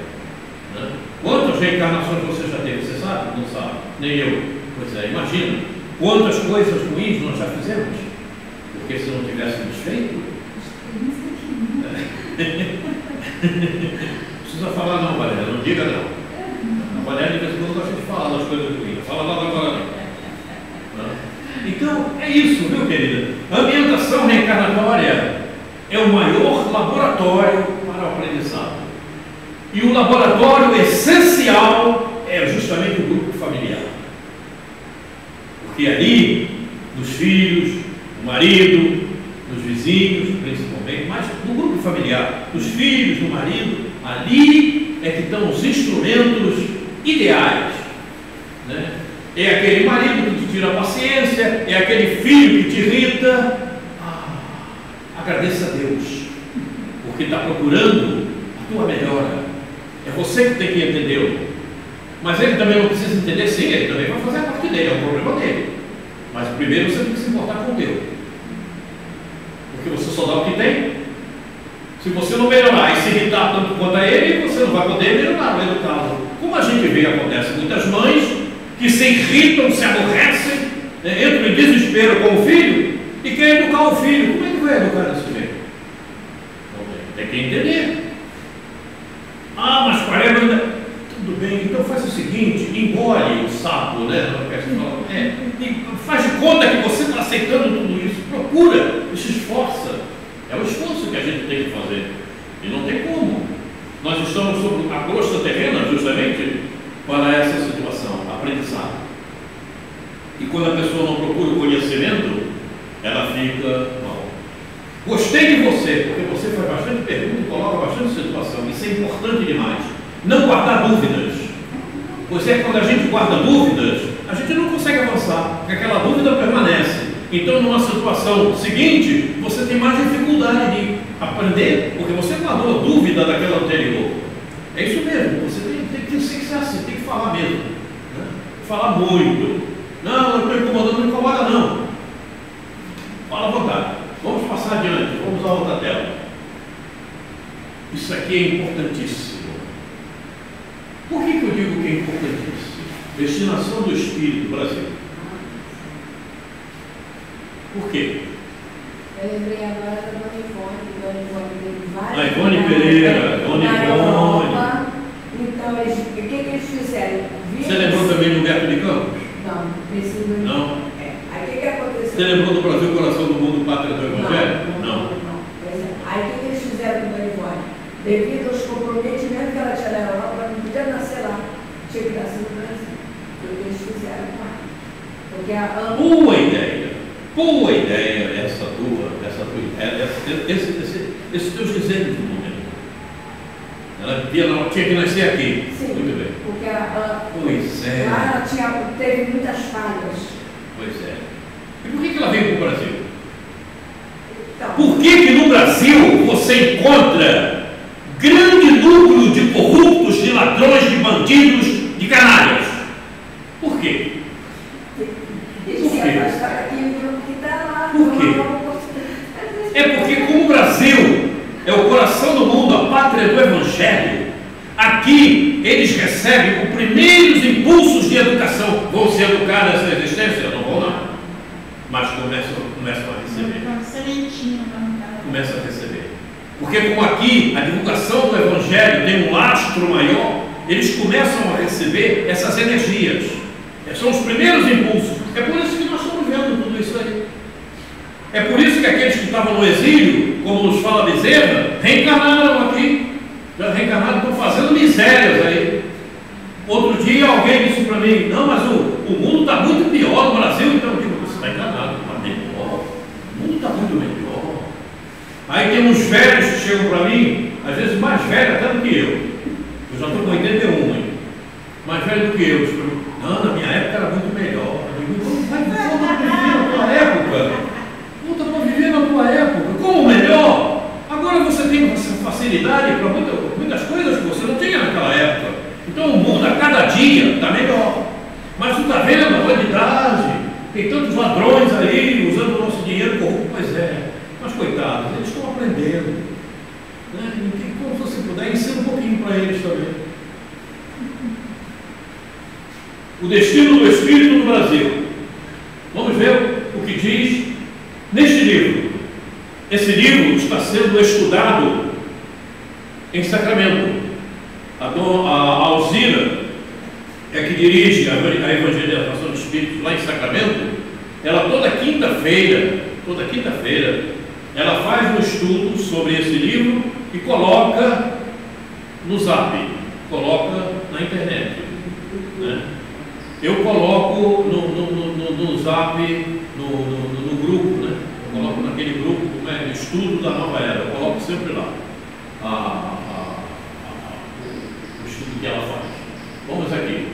S1: né? Quantas reencarnações você já teve? Você sabe? Não sabe? Nem eu. Pois é, imagina quantas coisas ruins nós já fizemos, porque se não tivéssemos feito... Não precisa falar não, Valéria, não diga não. A Valéria de vez em quando gosta de falar das coisas ruins, fala lá agora não. Então, é isso, viu, querida? A ambientação reencarnatória é o maior laboratório para o aprendizado. E o laboratório essencial é justamente o grupo familiar. Porque ali, dos filhos, do marido, dos vizinhos, principalmente, mas no grupo familiar, dos filhos, do marido, ali é que estão os instrumentos ideais, né? É aquele marido que te tira a paciência, é aquele filho que te irrita. Agradeça a Deus, porque está procurando a tua melhora. É você que tem que entendê-lo, mas ele também não precisa entender, sim, ele também vai fazer a parte dele, é o problema dele. Mas primeiro você tem que se importar com o teu, porque você só dá o que tem. Se você não melhorar e se irritar tanto quanto a ele, você não vai poder melhorar o educá-lo. Como a gente vê, acontece muitas mães que se irritam, se aborrecem, né, entram em desespero com o filho e querem educar o filho. Como é que vai educar desse jeito? Tem que entender. Mas Quaresma ainda... Tudo bem, então faz o seguinte, engole o sapo, né? E faz de conta que você está aceitando tudo isso. Procura e se esforça. É o esforço que a gente tem que fazer. E não tem como. Nós estamos sobre a crosta terrena justamente para essa situação, aprendizado. E quando a pessoa não procura o conhecimento, ela fica mal. Gostei de você, porque você faz bastante pergunta e coloca bastante situação. Isso é importante demais. Não guardar dúvidas. Pois é que quando a gente guarda dúvidas, a gente não consegue avançar, porque aquela dúvida permanece. Então, numa situação seguinte, você tem mais dificuldade de aprender, porque você guardou a dúvida daquela anterior. É isso mesmo, você tem que ser assim, tem que falar mesmo, né? Falar muito. Não estou incomodando, não incomoda não. Fala à vontade. Vamos passar adiante, vamos à outra tela. Isso aqui é importantíssimo. Por que eu digo que é importantíssimo? Destinação do Espírito Brasil. Por quê?
S2: Eu lembrei agora da Dona Ivone teve várias...
S1: A Ivone Pereira, Dona Ivone.
S2: Então, o que eles fizeram?
S1: Você lembrou também do Humberto de Campos?
S2: Não, preciso...
S1: Não?
S2: Aí o que aconteceu?
S1: Você lembrou do Brasil, Coração do Mundo, Pátria do Evangelho? Não.
S2: Aí o que eles fizeram com a Dona Ivone? Devido aos comprometimentos que ela tinha na Europa, ela não podia nascer lá, tinha que nascer no Brasil. Foi o que eles fizeram com ela. Porque a
S1: Boa ideia! Boa ideia essa tua esses teus desejos no momento. Ela tinha que nascer aqui.
S2: Sim,
S1: muito bem.
S2: porque
S1: pois é.
S2: Lá ela teve muitas falhas.
S1: Pois é. E por que ela veio para o Brasil?
S2: Então,
S1: Por que no Brasil você encontra grande número de corruptos, de ladrões, de bandidos, de canalhas? aqui eles recebem os primeiros impulsos de educação. Vão ser educados nessa existência? Não vão, não. Mas começam a receber. Começam a receber. Porque como aqui a divulgação do Evangelho tem um lastro maior, eles começam a receber essas energias. São os primeiros impulsos. É por isso que nós estamos vendo tudo isso aí. É por isso que aqueles que estavam no exílio, como nos fala Bezerra, reencarnaram aqui. Já reencarnaram, estão fazendo misérias aí. Outro dia alguém disse para mim, não, mas o mundo está muito pior no Brasil. Então eu digo, você está enganado, está melhor. O mundo está muito melhor. Aí tem uns velhos que chegam para mim, às vezes mais velhos até do que eu. Eu já estou com 81, hein? Mais velho do que eu. Não, na minha época era muito melhor. Eu digo, volta para viver na tua época. Volta para viver na tua época. Como melhor? Agora você tem facilidade para muitas coisas que você não tinha naquela época. Então o mundo a cada dia está melhor. Mas tu está vendo a bandidagem? Tem tantos ladrões aí usando o nosso dinheiro corrupto. Pois é. Mas coitados, eles estão aprendendo. Né? Como você puder, ensina um pouquinho para eles também. O destino do Espírito no Brasil. Vamos ver o que diz neste livro. Esse livro está sendo estudado em Sacramento. A Alzira é que dirige a evangelização dos Espíritos lá em Sacramento. Ela toda quinta-feira, ela faz um estudo sobre esse livro e coloca no Zap, coloca na internet, né? Eu coloco no Zap, no grupo, né? Eu coloco naquele grupo, né? No estudo da nova era, eu coloco sempre lá o estudo que ela faz. Vamos aqui.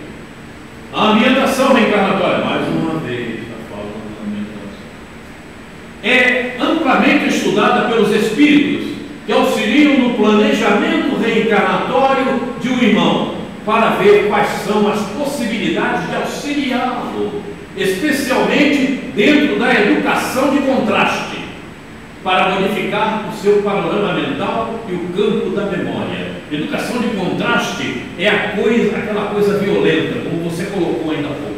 S1: A ambientação reencarnatória, mais uma vez, está falando da ambientação. É amplamente estudada pelos espíritos que auxiliam no planejamento reencarnatório de um irmão, para ver quais são as possibilidades de auxiliá-lo, especialmente dentro da educação de contraste, para modificar o seu panorama mental e o campo da memória. Educação de contraste é aquela coisa violenta, como você colocou ainda há pouco.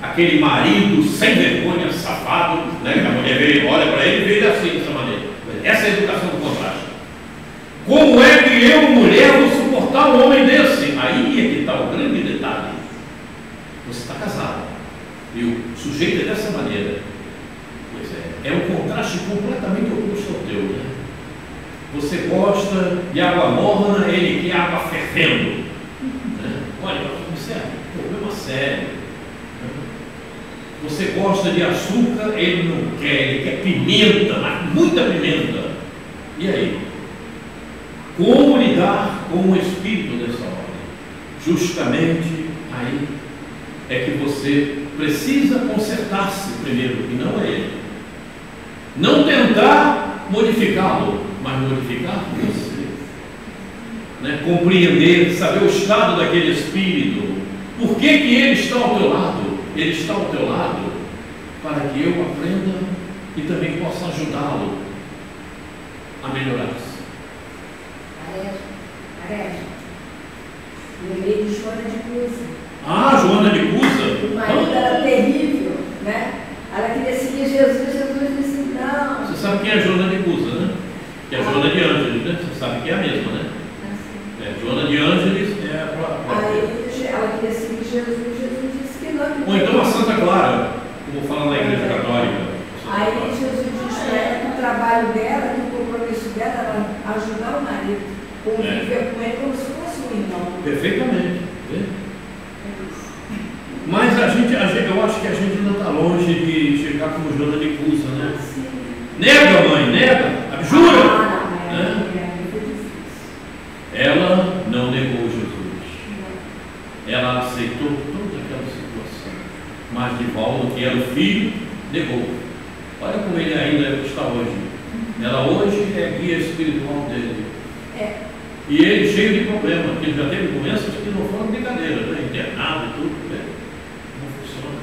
S1: Aquele marido sem vergonha, safado, né, que a mulher olha para ele e vê ele assim, dessa maneira. Essa é a educação do contraste. Como é que eu, mulher, vou suportar um homem desse? Aí é que está o grande detalhe. Você está casado e o sujeito é dessa maneira. Pois é um contraste completamente oposto ao teu, né? Você gosta de água morna, ele quer água fervendo, né? Olha, isso é um problema sério, né? Você gosta de açúcar, ele não quer, ele quer pimenta, mas muita pimenta. E aí? Como lidar com o espírito dessa ordem? Justamente aí é que você precisa consertar-se primeiro, e não é ele. Não tentar modificá-lo, mas modificar você. Né? Compreender, saber o estado daquele espírito. Por que ele está ao teu lado? Ele está ao teu lado para que eu aprenda e também possa ajudá-lo a melhorar-se.
S2: Lembrei de Joana de Cusa.
S1: Ah, Joana de Cusa?
S2: O marido era terrível, né? Ela queria seguir Jesus, Jesus disse não.
S1: Você sabe quem é a Joana de Cusa, né? Que é a Joana de Ângeles, né? Você sabe que é a mesma, né? Joana de Ângeles é a própria.
S2: Aí ela queria seguir Jesus, Jesus disse que não.
S1: Ou então a Santa Clara, como fala na Igreja Católica.
S2: Aí Jesus disse que o trabalho dela, que o compromisso dela era ajudar o marido. Conviver com ele como se fosse um irmão.
S1: Perfeitamente. Mas eu acho que a gente ainda está longe de chegar como Joana de Cusa, né?
S2: Sim.
S1: Nega, mãe, nega, jura?
S2: Não,
S1: Ela não negou Jesus. Ela aceitou toda aquela situação. Mas Divaldo, que era o filho, negou. Olha como ele ainda está hoje. Ela hoje é guia espiritual dele. E ele cheio de problemas, porque ele já teve doenças que não foram brincadeira, né? Internado e tudo, né? Não funciona.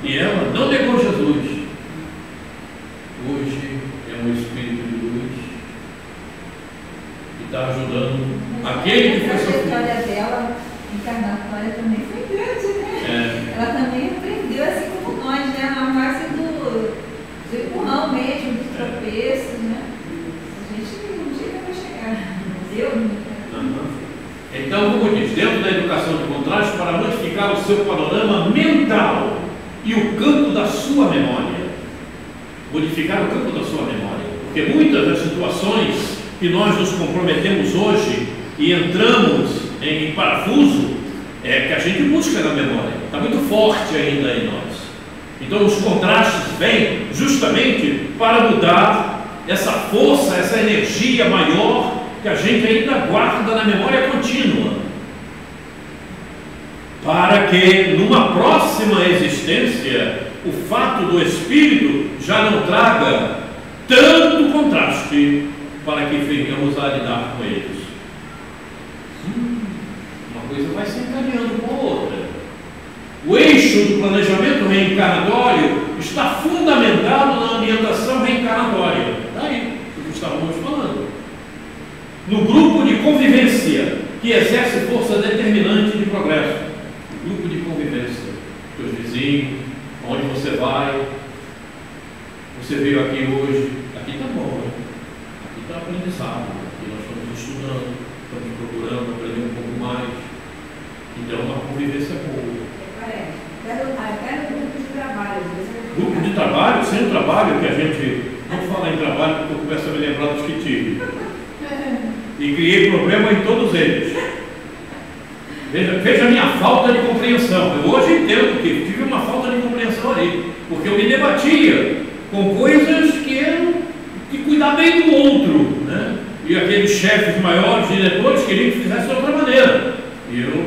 S1: E ela não negou Jesus. Hoje é um espírito de luz que está ajudando aquele que
S5: trajetória dela encarnatória também foi grande, né? Ela também aprendeu assim como nós, né? Na base do empurrão mesmo, do tropeço, né? A gente um dia vai chegar. Eu
S1: Então, como diz, dentro da educação de contraste, para modificar o seu panorama mental e o campo da sua memória. Modificar o campo da sua memória. Porque muitas das situações que nós nos comprometemos hoje e entramos em parafuso, é que a gente busca na memória. Está muito forte ainda em nós. Então, os contrastes vêm justamente para mudar essa força, essa energia maior que a gente ainda guarda na memória contínua, para que numa próxima existência o fato do espírito já não traga tanto contraste para que venhamos a lidar com eles. Uma coisa vai se encaminhando com a outra. O eixo do planejamento reencarnatório está fundamentado na ambientação reencarnatória. Daí o que estávamos falando. No grupo de convivência que exerce força determinante de progresso. O grupo de convivência, teus vizinhos, onde você vai, você veio aqui hoje, aqui está bom, né? Aqui está aprendizado, aqui nós estamos estudando, estamos procurando aprender um pouco mais. Então a convivência é boa.
S2: Até no grupo de trabalho.
S1: Grupo de trabalho, sem o trabalho, que a gente não fala em trabalho, porque eu começo a me lembrar dos que tive. E criei problema em todos eles. Veja a minha falta de compreensão. Eu hoje entendo que tive uma falta de compreensão ali, porque eu me debatia com coisas que eram de cuidar bem do outro, né? E aqueles chefes maiores, diretores, queriam que fizesse de outra maneira. E eu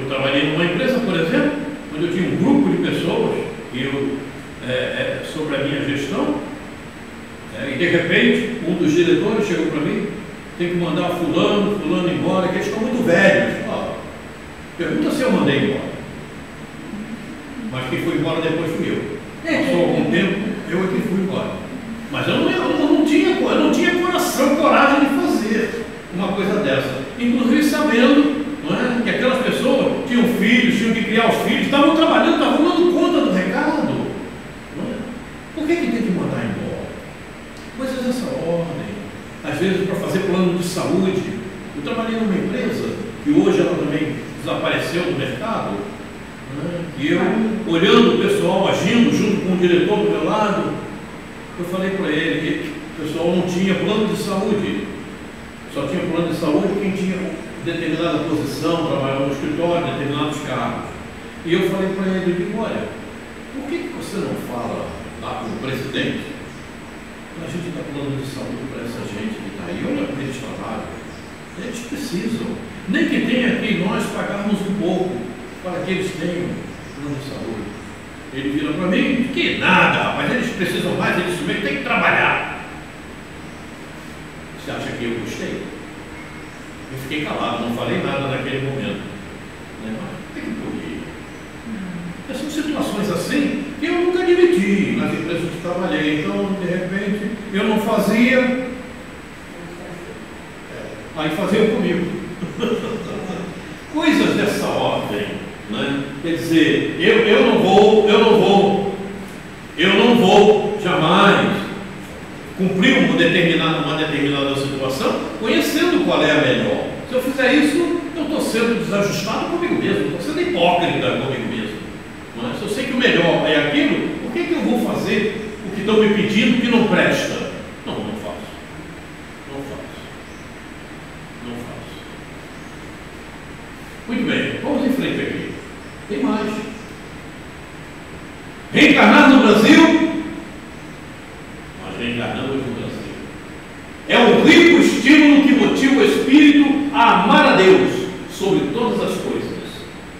S1: trabalhei numa empresa, por exemplo, onde eu tinha um grupo de pessoas sobre a minha gestão, e de repente um dos diretores chegou para mim: tem que mandar fulano embora, que eles estão muito velhos. Pergunta se eu mandei embora. Mas quem foi embora depois fui eu. Passou algum tempo, eu é que fui embora. Mas eu não tinha coração, coragem de fazer uma coisa dessa. Inclusive sabendo, não é, que aquelas pessoas tinham filhos, tinham que criar os filhos, estavam trabalhando, estavam dando conta do recado. Não é? Por que tem que mandar embora? Coisas dessa ordem. Às vezes para fazer plano de saúde. Eu trabalhei numa empresa que hoje ela também desapareceu do mercado, né? E eu, olhando o pessoal agindo junto com o diretor do meu lado, eu falei para ele que o pessoal não tinha plano de saúde, só tinha plano de saúde quem tinha determinada posição, trabalhava no escritório, determinados cargos. E eu falei para ele, eu digo: olha, por que você não fala lá com o presidente? A gente dá plano de saúde para essa gente que está aí, olha como eles trabalham. Eles precisam, nem que tenha que nós pagarmos um pouco para que eles tenham plano de saúde. Ele vira para mim: que nada, rapaz, eles precisam mais, eles também têm que trabalhar. Você acha que eu gostei? Eu fiquei calado, não falei nada naquele momento. Mas tem que poder. São situações assim que eu nunca admiti nas empresas que trabalhei. Então, de repente, eu não fazia, aí faziam comigo. Coisas dessa ordem, né? Quer dizer, eu não vou jamais cumprir uma determinada situação conhecendo qual é a melhor. Se eu fizer isso, eu estou sendo desajustado comigo mesmo, estou sendo hipócrita comigo mesmo. Não é? Se eu sei que o melhor é aquilo, por que eu vou fazer o que estão me pedindo que não presta? Não faço. Muito bem, vamos em frente aqui. Tem mais. Reencarnar no Brasil? Nós reencarnamos no Brasil. É um rico estímulo que motiva o espírito a amar a Deus sobre todas as coisas,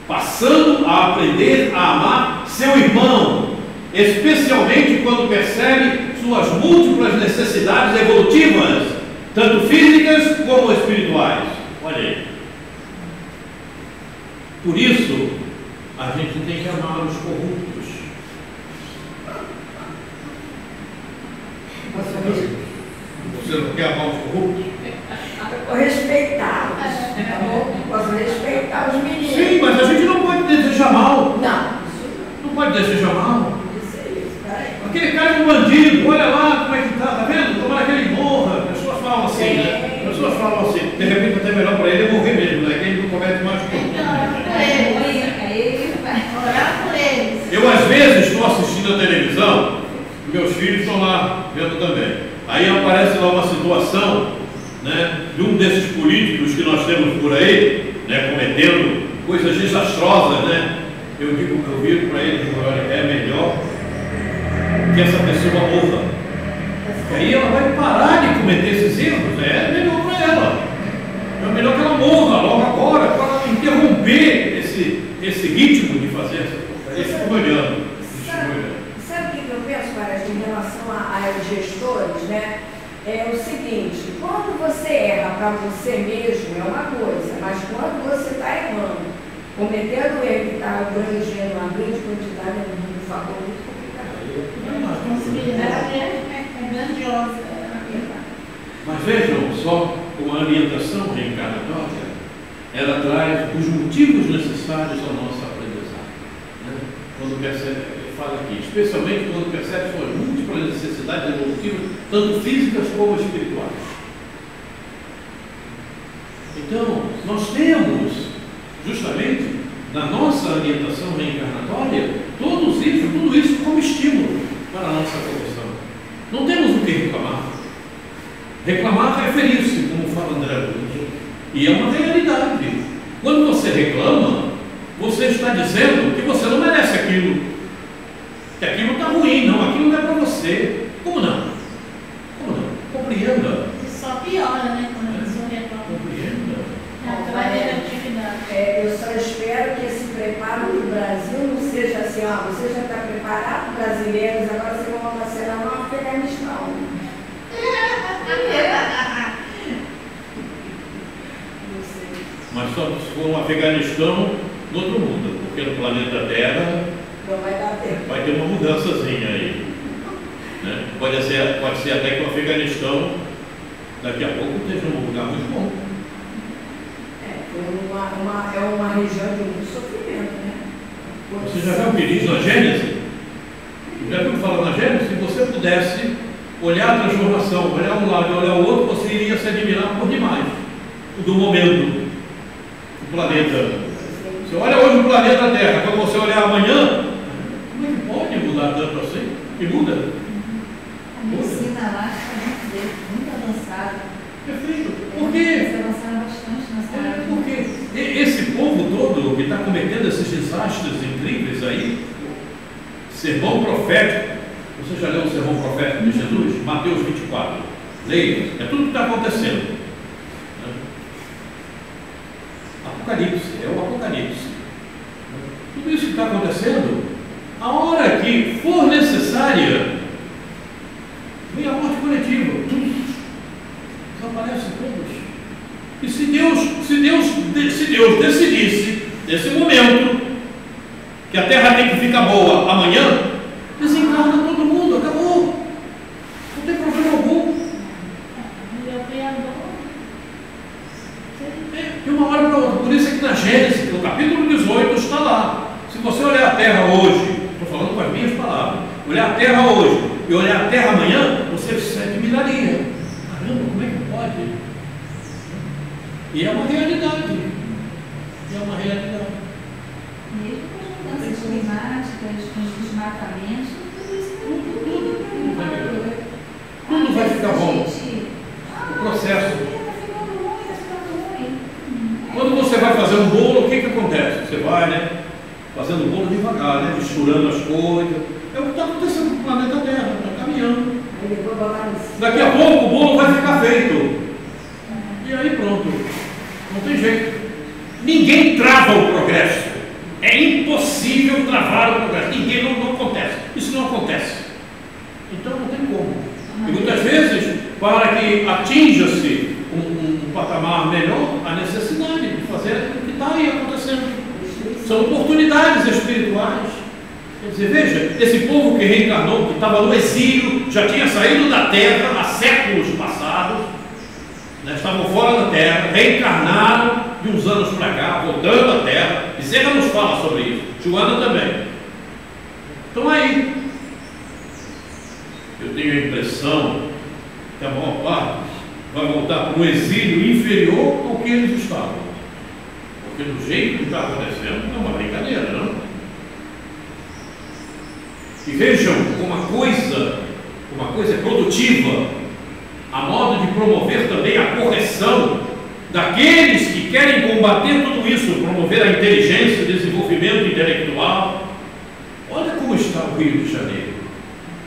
S1: passando a aprender a amar seu irmão, especialmente quando percebe suas múltiplas necessidades evolutivas, tanto físicas como espirituais. Olha aí. Por isso, a gente tem que amar os corruptos. Você não quer amar os corruptos?
S2: Respeitá-los. posso respeitar os meninos.
S1: Sim, mas a gente não pode desejar mal.
S2: Não.
S1: Não pode desejar mal.
S2: Isso é isso, peraí.
S1: Aquele cara é um bandido, olha lá como é que tá vendo? Tomara que ele morra. As pessoas falam assim, né? As pessoas falam assim, de repente até melhor para ele morrer mesmo, né? Que ele não comete mais
S3: Orar por eles.
S1: Eu às vezes estou assistindo a televisão, meus filhos estão lá vendo também. Aí aparece lá uma situação, né, de um desses políticos que nós temos por aí, né, cometendo coisas desastrosas, né? Eu viro para ele, olha, é melhor que essa pessoa morra. Aí ela vai parar de cometer esses erros, é melhor para ela. É melhor que ela morra logo agora, para interromper esse ritmo de fazer esse olhando.
S2: Sabe o que eu penso, Parece, em relação aos gestores, né? É o seguinte, quando você erra para você mesmo é uma coisa, mas quando você está errando, cometendo erro que está abrangendo uma grande quantidade de fator muito complicado.
S3: A responsabilidade é grandiosa, na verdade.
S1: Mas vejam só, uma orientação reencarnatória, ela traz os motivos necessários à nossa aprendizagem. Né? Quando percebe, fala aqui, especialmente quando percebe suas múltiplas necessidades evolutivas, tanto físicas como espirituais. Então, nós temos, justamente, na nossa orientação reencarnatória, tudo isso como estímulo para a nossa evolução. Não temos o que reclamar. Reclamar é ferir-se, como fala André Luiz. E é uma realidade. Quando você reclama, você está dizendo que você não merece aquilo. Que aquilo está ruim, não, aquilo não é para você. Como não? Como não? Compreenda.
S3: Só piora, né? Quando a pessoa reclama.
S1: Compreenda.
S3: Aquela negatividade.
S2: Eu só espero que esse preparo do Brasil não seja assim, ó, você já está preparado, brasileiros, agora vocês vão vacinar no Afeganistão.
S1: Mas só se for um Afeganistão no outro mundo, porque no planeta Terra
S2: Não vai dar tempo.
S1: vai ter uma mudançazinha aí. Né? Pode ser até que o Afeganistão daqui a pouco esteja num lugar muito bom.
S2: É uma região de muito sofrimento, né?
S1: Você já viu o que diz na Gênesis? Já viu o que fala na Gênesis? Se você pudesse olhar a transformação, olhar um lado e olhar o outro, você iria se admirar por demais do momento do planeta. Você olha hoje o planeta Terra, quando você olhar amanhã, como é que pode mudar tanto assim? E muda.
S5: A medicina lá está muito avançada.
S1: Perfeito. Por quê?
S5: Eles avançaram bastante nessa área.
S1: Porque esse povo todo que está cometendo esses desastres incríveis aí, sermão profético, você já leu o sermão profético de Jesus? Mateus 24. Leia, é tudo que está acontecendo. Apocalipse, é o Apocalipse. Tudo isso que está acontecendo, a hora que for necessária, vem a morte coletiva. Desaparecem todos. E se Deus decidisse, nesse momento, que a terra tem que ficar boa amanhã, desencarna todo mundo, acabou. Não tem problema algum. De uma hora para outra. Por isso é que na Gênesis, no capítulo 18, está lá. Se você olhar a terra hoje, estou falando com as minhas palavras, olhar a terra hoje e olhar a terra amanhã, você se admiraria. Caramba, como é que pode? E é uma realidade. E é uma realidade.
S5: Mesmo com as mudanças climáticas, com os desmatamentos, tudo isso
S1: Tudo vai ficar bom.
S5: Gente,
S1: O processo.
S5: está ficando ruim.
S1: Quando você vai fazer um bolo, o que acontece? Você vai, né? Fazendo o bolo devagar, né? Misturando as coisas. É o que está acontecendo com o planeta Terra, está caminhando. Daqui a pouco o bolo vai ficar feito. E aí pronto. Não tem jeito. Ninguém trava o progresso. É impossível travar o progresso. Ninguém não acontece. Isso não acontece. Então não tem como. E muitas vezes, para que atinja-se um patamar melhor, a necessidade de fazer aquilo que está aí acontecendo. São oportunidades espirituais. Quer dizer, veja, esse povo que reencarnou, que estava no exílio, já tinha saído da terra há séculos passados, né, estavam fora da terra, reencarnaram, de uns anos para cá, voltando à Terra, e Bezerra nos fala sobre isso, Joana também. Então aí, eu tenho a impressão que a maior parte vai voltar para um exílio inferior ao que eles estavam. Porque do jeito que está acontecendo, não é uma brincadeira, não? E vejam uma coisa é produtiva, a modo de promover também a correção daqueles que querem combater tudo isso, promover a inteligência, o desenvolvimento intelectual. Olha como está o Rio de Janeiro.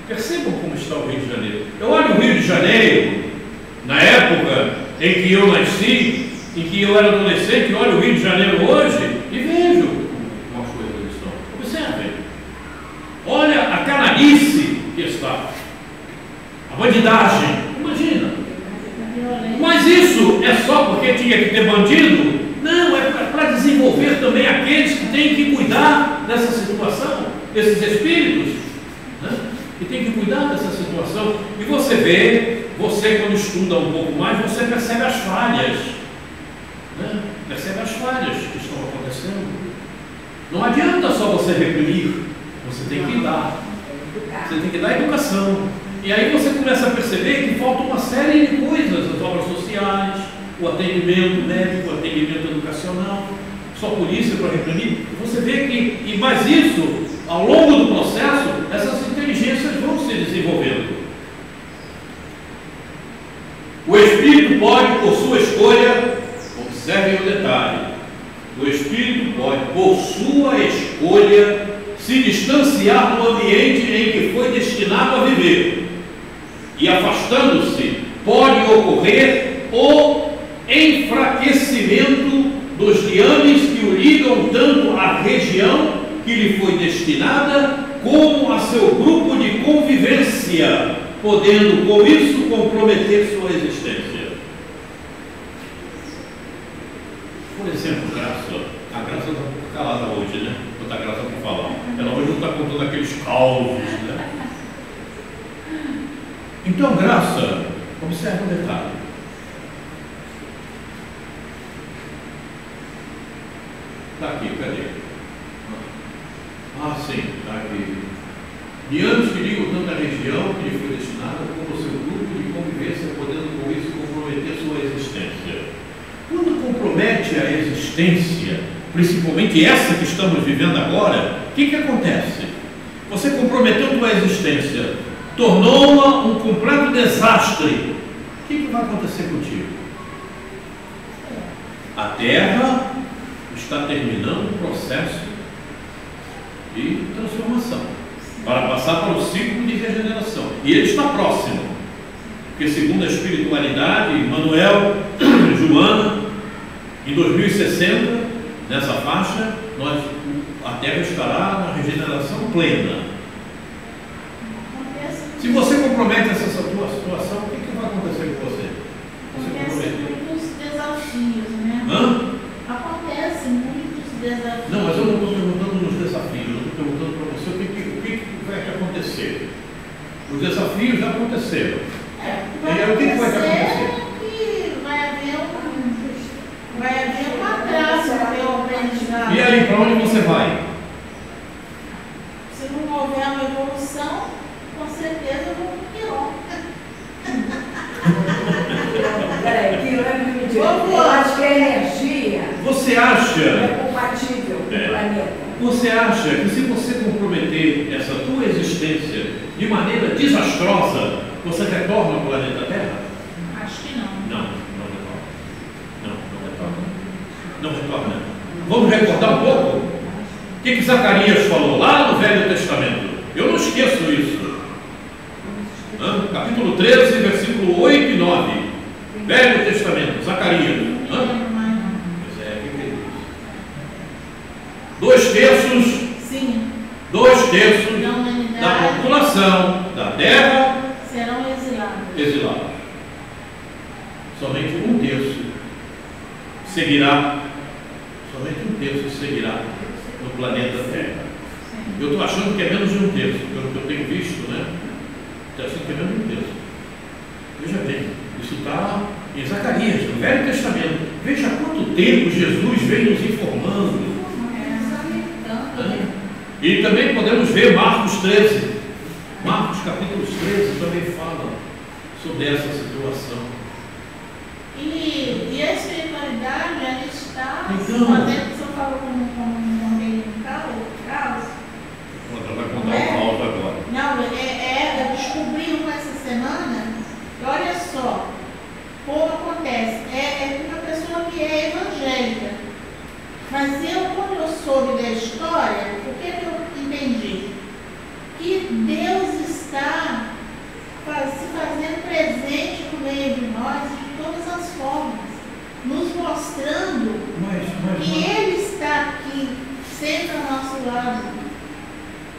S1: Percebam como está o Rio de Janeiro. Eu olho o Rio de Janeiro, na época em que eu nasci, em que eu era adolescente, olho o Rio de Janeiro hoje e vejo uma coisa que estão. Observem. Olha a canalice que está. A bandidagem. Imagina. Mas isso é só porque tinha que ter bandido? Não, é para desenvolver também aqueles que têm que cuidar dessa situação, esses espíritos, né? Que têm que cuidar dessa situação. E você vê, você quando estuda um pouco mais, você percebe as falhas, né? Percebe as falhas que estão acontecendo. Não adianta só você reprimir, você tem que dar. Você tem que dar educação. E aí você começa a perceber que falta uma série de coisas, as obras sociais, o atendimento médico, o atendimento educacional, só polícia para reprimir. Você vê que, mas isso, ao longo do processo, essas inteligências vão se desenvolvendo. O espírito pode, por sua escolha, observem o detalhe, o espírito pode, por sua escolha, se distanciar do ambiente em que foi destinado a viver. E afastando-se, pode ocorrer o enfraquecimento dos liames que o ligam tanto à região que lhe foi destinada, como a seu grupo de convivência, podendo com isso comprometer sua existência. Por exemplo, Graça. A Graça está calada hoje, né? Quando a Graça para falar. Ela hoje não está contando aqueles causos, né? Então, Graça, observe um detalhe. Está aqui, cadê? Ah, sim, está aqui. Liames que ligam tanto a região que lhe foi destinada, como o seu grupo de convivência, podendo com isso comprometer sua existência. Quando compromete a existência, principalmente essa que estamos vivendo agora, o que acontece? Você comprometeu tua existência, tornou-a um completo desastre. O que vai acontecer contigo? A Terra está terminando o processo de transformação para passar para o ciclo de regeneração. E ele está próximo, porque segundo a espiritualidade, Manuel, Joana, em 2060, nessa faixa, a Terra estará na regeneração plena. Se você compromete essa tua situação, o que vai acontecer com você?
S3: Acontecem muitos desafios, né? Acontecem muitos desafios.
S1: Não, mas eu não estou perguntando nos desafios, eu estou perguntando para você o que vai acontecer. Os desafios já aconteceram.
S3: O que vai acontecer? Que vai haver um atraso no teu aprendizado.
S1: E aí, para onde você vai?
S3: Se não houver uma evolução, com certeza eu vou pro Quirón.
S2: Peraí, Quirón, eu acho que a energia
S1: você acha,
S2: é compatível com o planeta.
S1: Você acha que se você comprometer essa tua existência de maneira desastrosa, você retorna ao planeta Terra?
S3: Acho que não.
S1: Não retorna. Vamos recordar um pouco? O que Zacarias falou lá no Velho Testamento? Eu não esqueço isso. Capítulo 13, versículo 8 e 9. Velho Testamento, Zacarias. Pois é, o que ele diz? 2 terços da população da terra
S3: serão
S1: exilados. Somente 1/3 seguirá. Somente 1/3 seguirá no planeta Terra. Eu estou achando que é menos de 1/3, pelo que eu tenho visto, né? Estou achando que é menos de 1/3. Veja bem, isso está em Zacarias, no Velho Testamento. Veja quanto tempo Jesus vem nos informando? E também podemos ver Marcos 13. Marcos capítulo 13 também fala sobre essa situação.
S3: E a espiritualidade, ela está
S1: Então,
S3: fazendo, você falou com alguém no caos.
S1: Ela vai contar o caos agora.
S3: Não, eu descobri essa semana, e olha só, como acontece, é uma pessoa que é evangélica, mas quando eu soube da história, o que eu entendi? Que Deus está se fazendo presente no meio de nós de todas as formas, nos mostrando que Ele está aqui, sempre ao nosso lado.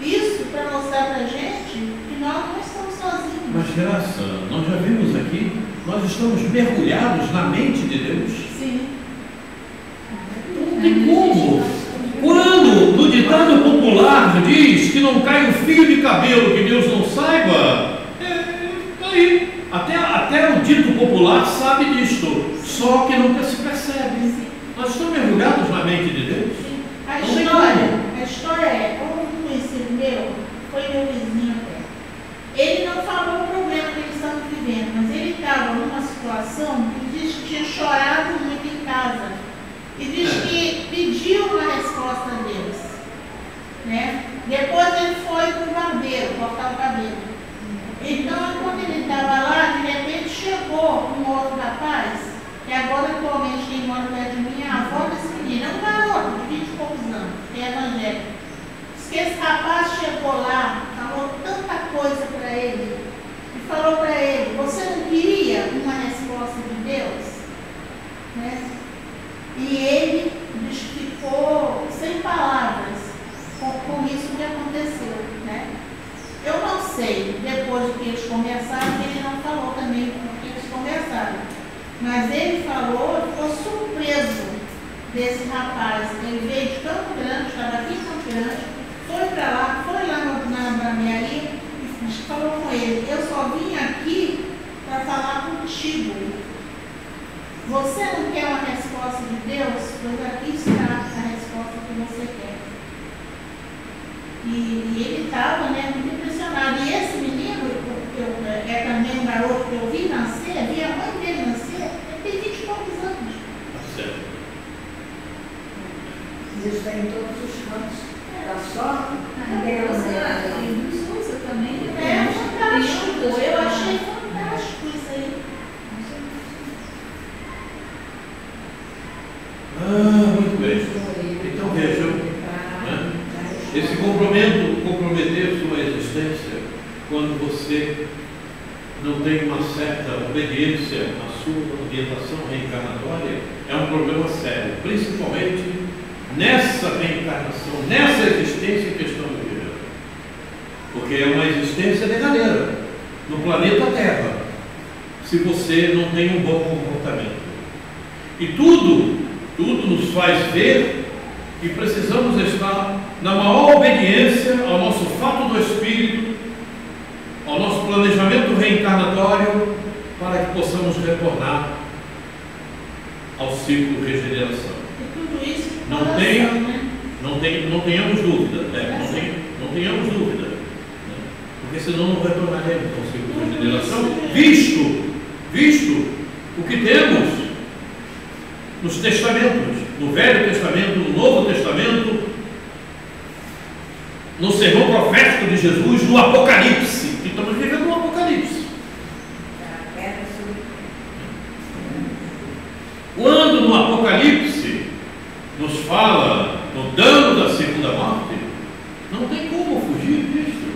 S3: Isso para mostrar para a gente que nós não estamos sozinhos.
S1: Mas Graça, nós já vimos aqui, nós estamos mergulhados na mente de Deus.
S3: Sim.
S1: Não tem como. Quando no ditado popular diz que não cai um fio de cabelo que Deus não saiba, tá aí. Até o dito popular sabe disto, só que nunca se percebe. Nós estamos mergulhados na mente de Deus.
S3: A história é, como um conhecido meu, foi meu vizinho até. Ele não falou o problema que eles estavam vivendo, mas ele estava numa situação que diz que tinha chorado muito em casa. E diz que pediu uma resposta a Deus. Né? Depois ele foi para o barbeiro, cortar o cabelo. Então, quando ele estava lá, de repente chegou um outro rapaz, que agora atualmente quem mora perto de mim é a avó desse menino, é um garoto de 20 e poucos anos, que é evangélico. Diz que esse rapaz chegou lá, falou tanta coisa para ele, e falou para ele: você não queria uma resposta de Deus? Né? E ele ficou sem palavras com isso que aconteceu, né? Eu não sei, depois do que eles conversaram, ele não falou também o que eles conversaram. Mas ele falou, ficou surpreso desse rapaz. Ele veio de Campo Grande, estava aqui em Campo Grande, foi lá na barbearia e falou com ele: eu só vim aqui para falar contigo. Você não quer uma resposta de Deus? Pois aqui está a resposta que você quer. E ele estava, né, muito impressionado. E esse menino, é também um garoto que eu vi nascer, vi a mãe dele nascer, ele tem 20 e poucos anos.
S1: Certo.
S2: Isso está em todos os cantos. Era só
S5: Você também.
S3: É fantástico. Eu achei fantástico isso aí.
S1: Muito bem. Então vejam, né? Esse comprometer sua existência, quando você não tem uma certa obediência à sua orientação reencarnatória, é um problema sério, principalmente nessa reencarnação, nessa existência que estamos vivendo. Porque é uma existência derradeira no planeta Terra, se você não tem um bom comportamento. E tudo nos faz ver que precisamos estar na maior obediência ao nosso fato do Espírito, ao nosso planejamento reencarnatório, para que possamos retornar ao ciclo de regeneração.
S3: E tudo isso
S1: Não tenhamos dúvida, não tenhamos dúvida, né? Porque senão não retornaremos ao ciclo de regeneração, visto o que temos nos testamentos, no Velho Testamento, no Novo Testamento, no sermão profético de Jesus, no Apocalipse, que estamos vivendo no Apocalipse. Quando no Apocalipse nos fala no dano da segunda morte, não tem como fugir disso.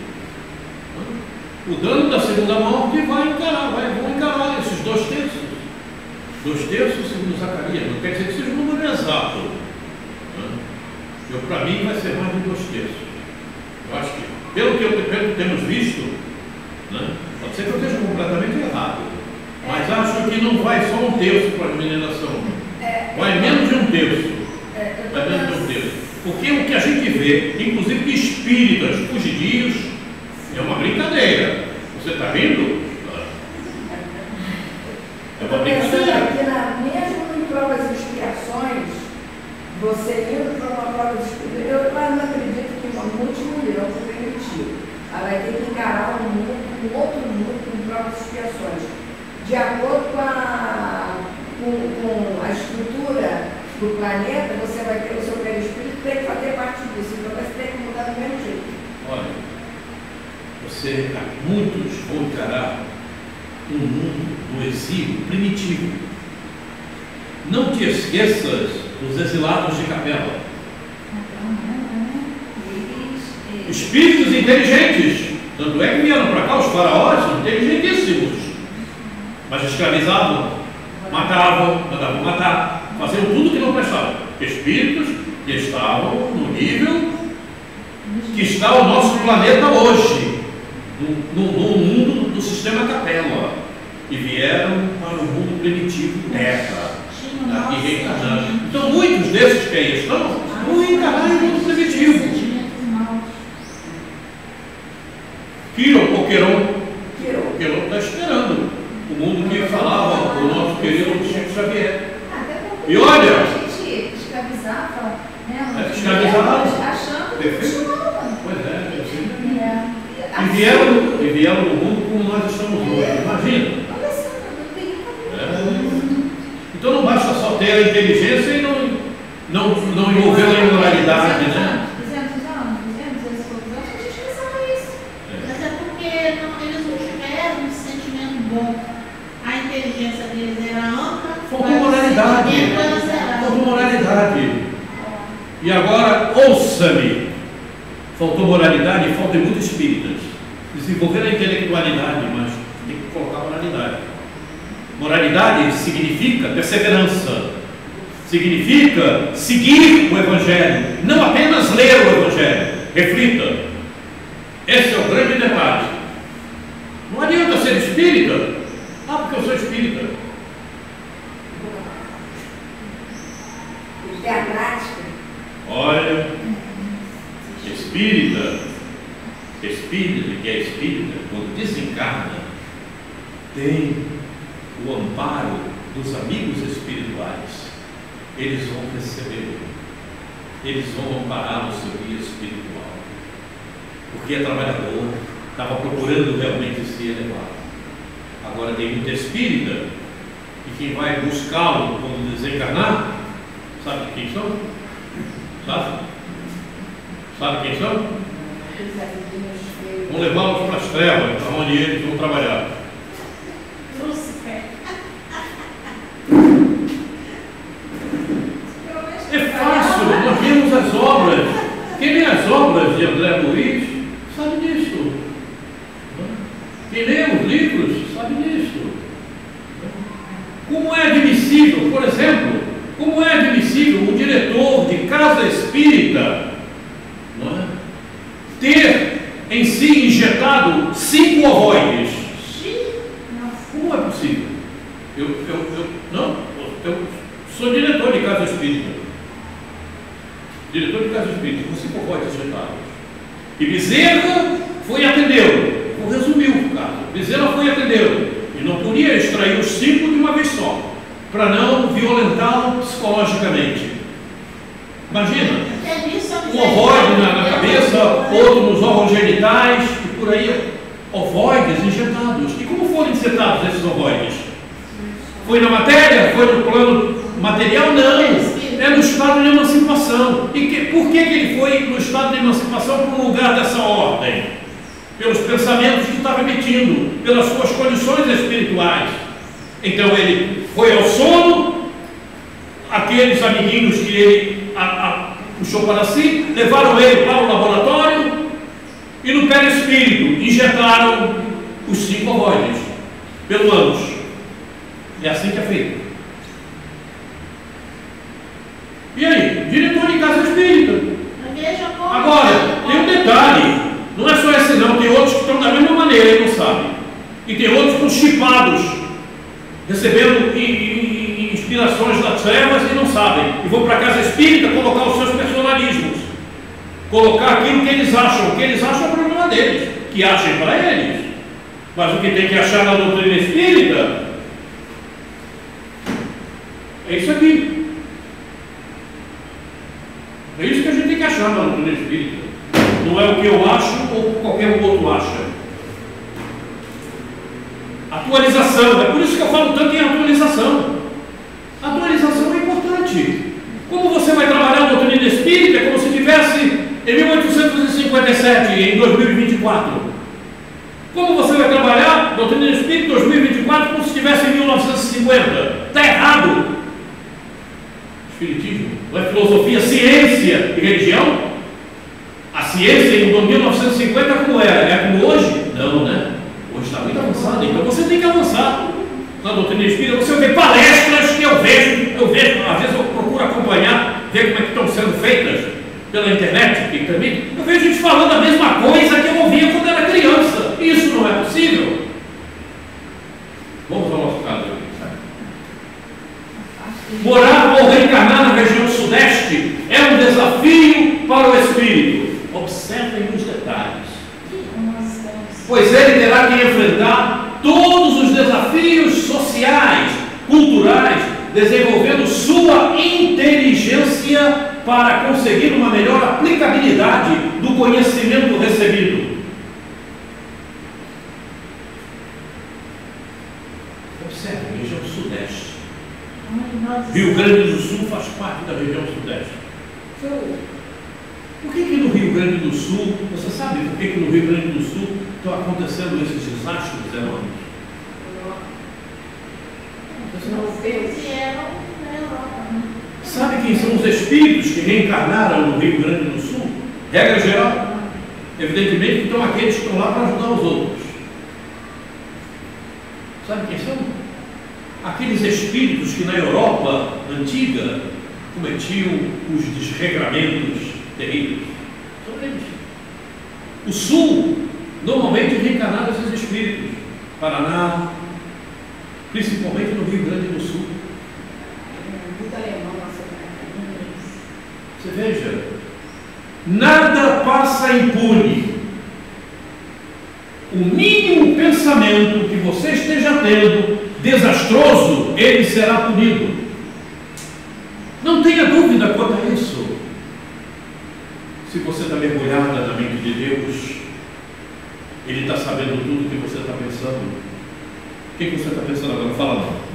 S1: O dano da segunda morte vão encarar esses 2 terços. 2 terços segundo Zacarias, não quer dizer que seja um número exato. Para mim vai ser mais de 2 terços. Eu acho que, pelo que temos visto, né, pode ser que eu esteja completamente errado, mas acho que não vai só 1 terço para a mineração, vai menos de 1 terço. Vai menos de 1 terço. Porque o que a gente vê, inclusive de espíritas fugidios, é uma brincadeira. Você está rindo? É uma brincadeira.
S2: Mesmo em provas e expiações, você indo para uma prova de estudo, eu não acredito que uma multimilhão foi permitido. Ela vai ter que encarar um outro mundo com provas de expiações. De acordo com a estrutura do planeta, você vai ter o seu perispírito, tem que fazer parte disso, então você tem que mudar do mesmo jeito.
S1: Olha, muitos vão encarar um mundo do exílio primitivo. Não te esqueças dos exilados de Capela. Espíritos inteligentes. Tanto é que vieram para cá os faraós, inteligentíssimos. Mas escravizavam, matavam, mandavam matar, faziam tudo que não prestava. Espíritos que estavam no nível que está o nosso planeta hoje, no mundo do sistema Capela, e vieram para o mundo primitivo Terra, aqui reencarnando. Então muitos desses que aí estão vão reencarnar em mundo primitivo. Queiroz está esperando o mundo que falava o nosso querido Chico Xavier. E olha,
S5: a gente escravizava, né?
S1: Escravizava.
S5: Achando que continuava.
S1: Pois é, e vieram no mundo como nós estamos hoje. Imagina. Então não basta só ter a inteligência e não envolvê-la em moralidade, né?
S5: 200 anos, a gente pensava isso.
S3: Mas é porque eles não tiveram um sentimento bom. A inteligência deles era ampla.
S1: Faltou moralidade. Faltou moralidade. E agora, ouça-me. Faltou moralidade e falta muito espíritas. Desenvolver a intelectualidade, mas tem que colocar moralidade. Moralidade significa perseverança, significa seguir o Evangelho, não apenas ler o Evangelho, reflita. Esse é o grande detalhe. Não adianta ser espírita, porque eu sou espírita.
S2: É a prática.
S1: Olha, espírita que é espírita, quando desencarna, tem o amparo dos amigos espirituais. Eles vão recebê-lo, eles vão amparar o seu guia espiritual, porque é trabalhador, estava procurando realmente se elevar. Agora tem muito espírita, e quem vai buscá-lo quando desencarnar, sabe quem são? Sabe quem são? Vão levá-los para as trevas, onde eles vão trabalhar. É fácil, nós vimos as obras. Quem lê as obras de André Luiz sabe disso. Quem lê os livros sabe disso. Como é admissível, por exemplo, como é admissível um diretor de casa espírita ter em si injetado 5 ovoides? Como é possível? Eu sou diretor de casa espírita. Diretor de casa espírita, com 5 ovoides injetados. E Bezerra foi atendê-lo. Vou resumir o caso. Bezerra foi atendê-lo. E não podia extrair os 5 de uma vez só, para não violentá-lo psicologicamente. Imagina, um ovoide na cabeça, outro nos órgãos genitais, e por aí, ovoides injetados. E como foram injetados esses ovoides? Foi na matéria? Foi no plano material? Não. É no estado de emancipação. E por que ele foi no estado de emancipação para um lugar dessa ordem? Pelos pensamentos que estava emitindo, pelas suas condições espirituais. Então ele foi ao sono, aqueles amiguinhos que ele puxou para si, levaram ele para o laboratório e no perispírito injetaram os 5 ovoides pelo ânus. É assim que é feito. E aí? Diretor de casa espírita. Agora, tem um detalhe. Não é só esse não, tem outros que estão da mesma maneira e não sabem. E tem outros que estão chipados, recebendo inspirações das trevas e não sabem. E vão para a casa espírita colocar os seus personalismos. Colocar aquilo que eles acham. O que eles acham é o problema deles. Que achem para eles. Mas o que tem que achar na doutrina espírita é isso aqui. É isso que a gente tem que achar na doutrina espírita. Não é o que eu acho ou qualquer outro acha. Atualização. É por isso que eu falo tanto em atualização. Atualização é importante. Como você vai trabalhar a doutrina espírita como se tivesse em 1857, em 2024? Como você vai trabalhar a doutrina espírita em 2024 como se estivesse em 1950? Está errado. Espiritismo não é filosofia, ciência e religião? A ciência em 1950 como era? É como hoje? Não, né? Hoje está muito avançado, então você tem que avançar. Na doutrina espírita você vê palestras que eu vejo, às vezes eu procuro acompanhar, ver como é que estão sendo feitas pela internet, que também, eu vejo gente falando a mesma coisa que eu ouvia quando era criança. Isso não é possível. Vamos ao nosso caso aqui. Morar ou reencarnar na região sudeste é um desafio para o espírito. Observem os detalhes. Pois ele terá que enfrentar todos os desafios sociais, culturais, desenvolvendo sua inteligência para conseguir uma melhor aplicabilidade do conhecimento recebido. Observe, região sudeste. Rio Grande do Sul faz parte da região sudeste. Por que no Rio Grande do Sul, você sabe por que no Rio Grande do Sul estão acontecendo esses desastres enormes? Sabe quem são os espíritos que reencarnaram no Rio Grande do Sul? Regra geral, evidentemente que estão aqueles que estão lá para ajudar os outros. Sabe quem são? Aqueles espíritos que na Europa antiga cometiam os desregramentos terríveis. São eles. O Sul normalmente reencarnaram esses espíritos. Paraná, principalmente no Rio Grande do Sul. Você veja, nada passa impune. O mínimo pensamento que você esteja tendo desastroso, ele será punido. Não tenha dúvida quanto a isso. Se você está mergulhada na mente de Deus, Ele está sabendo tudo o que você está pensando. O que você está pensando agora? Fala não.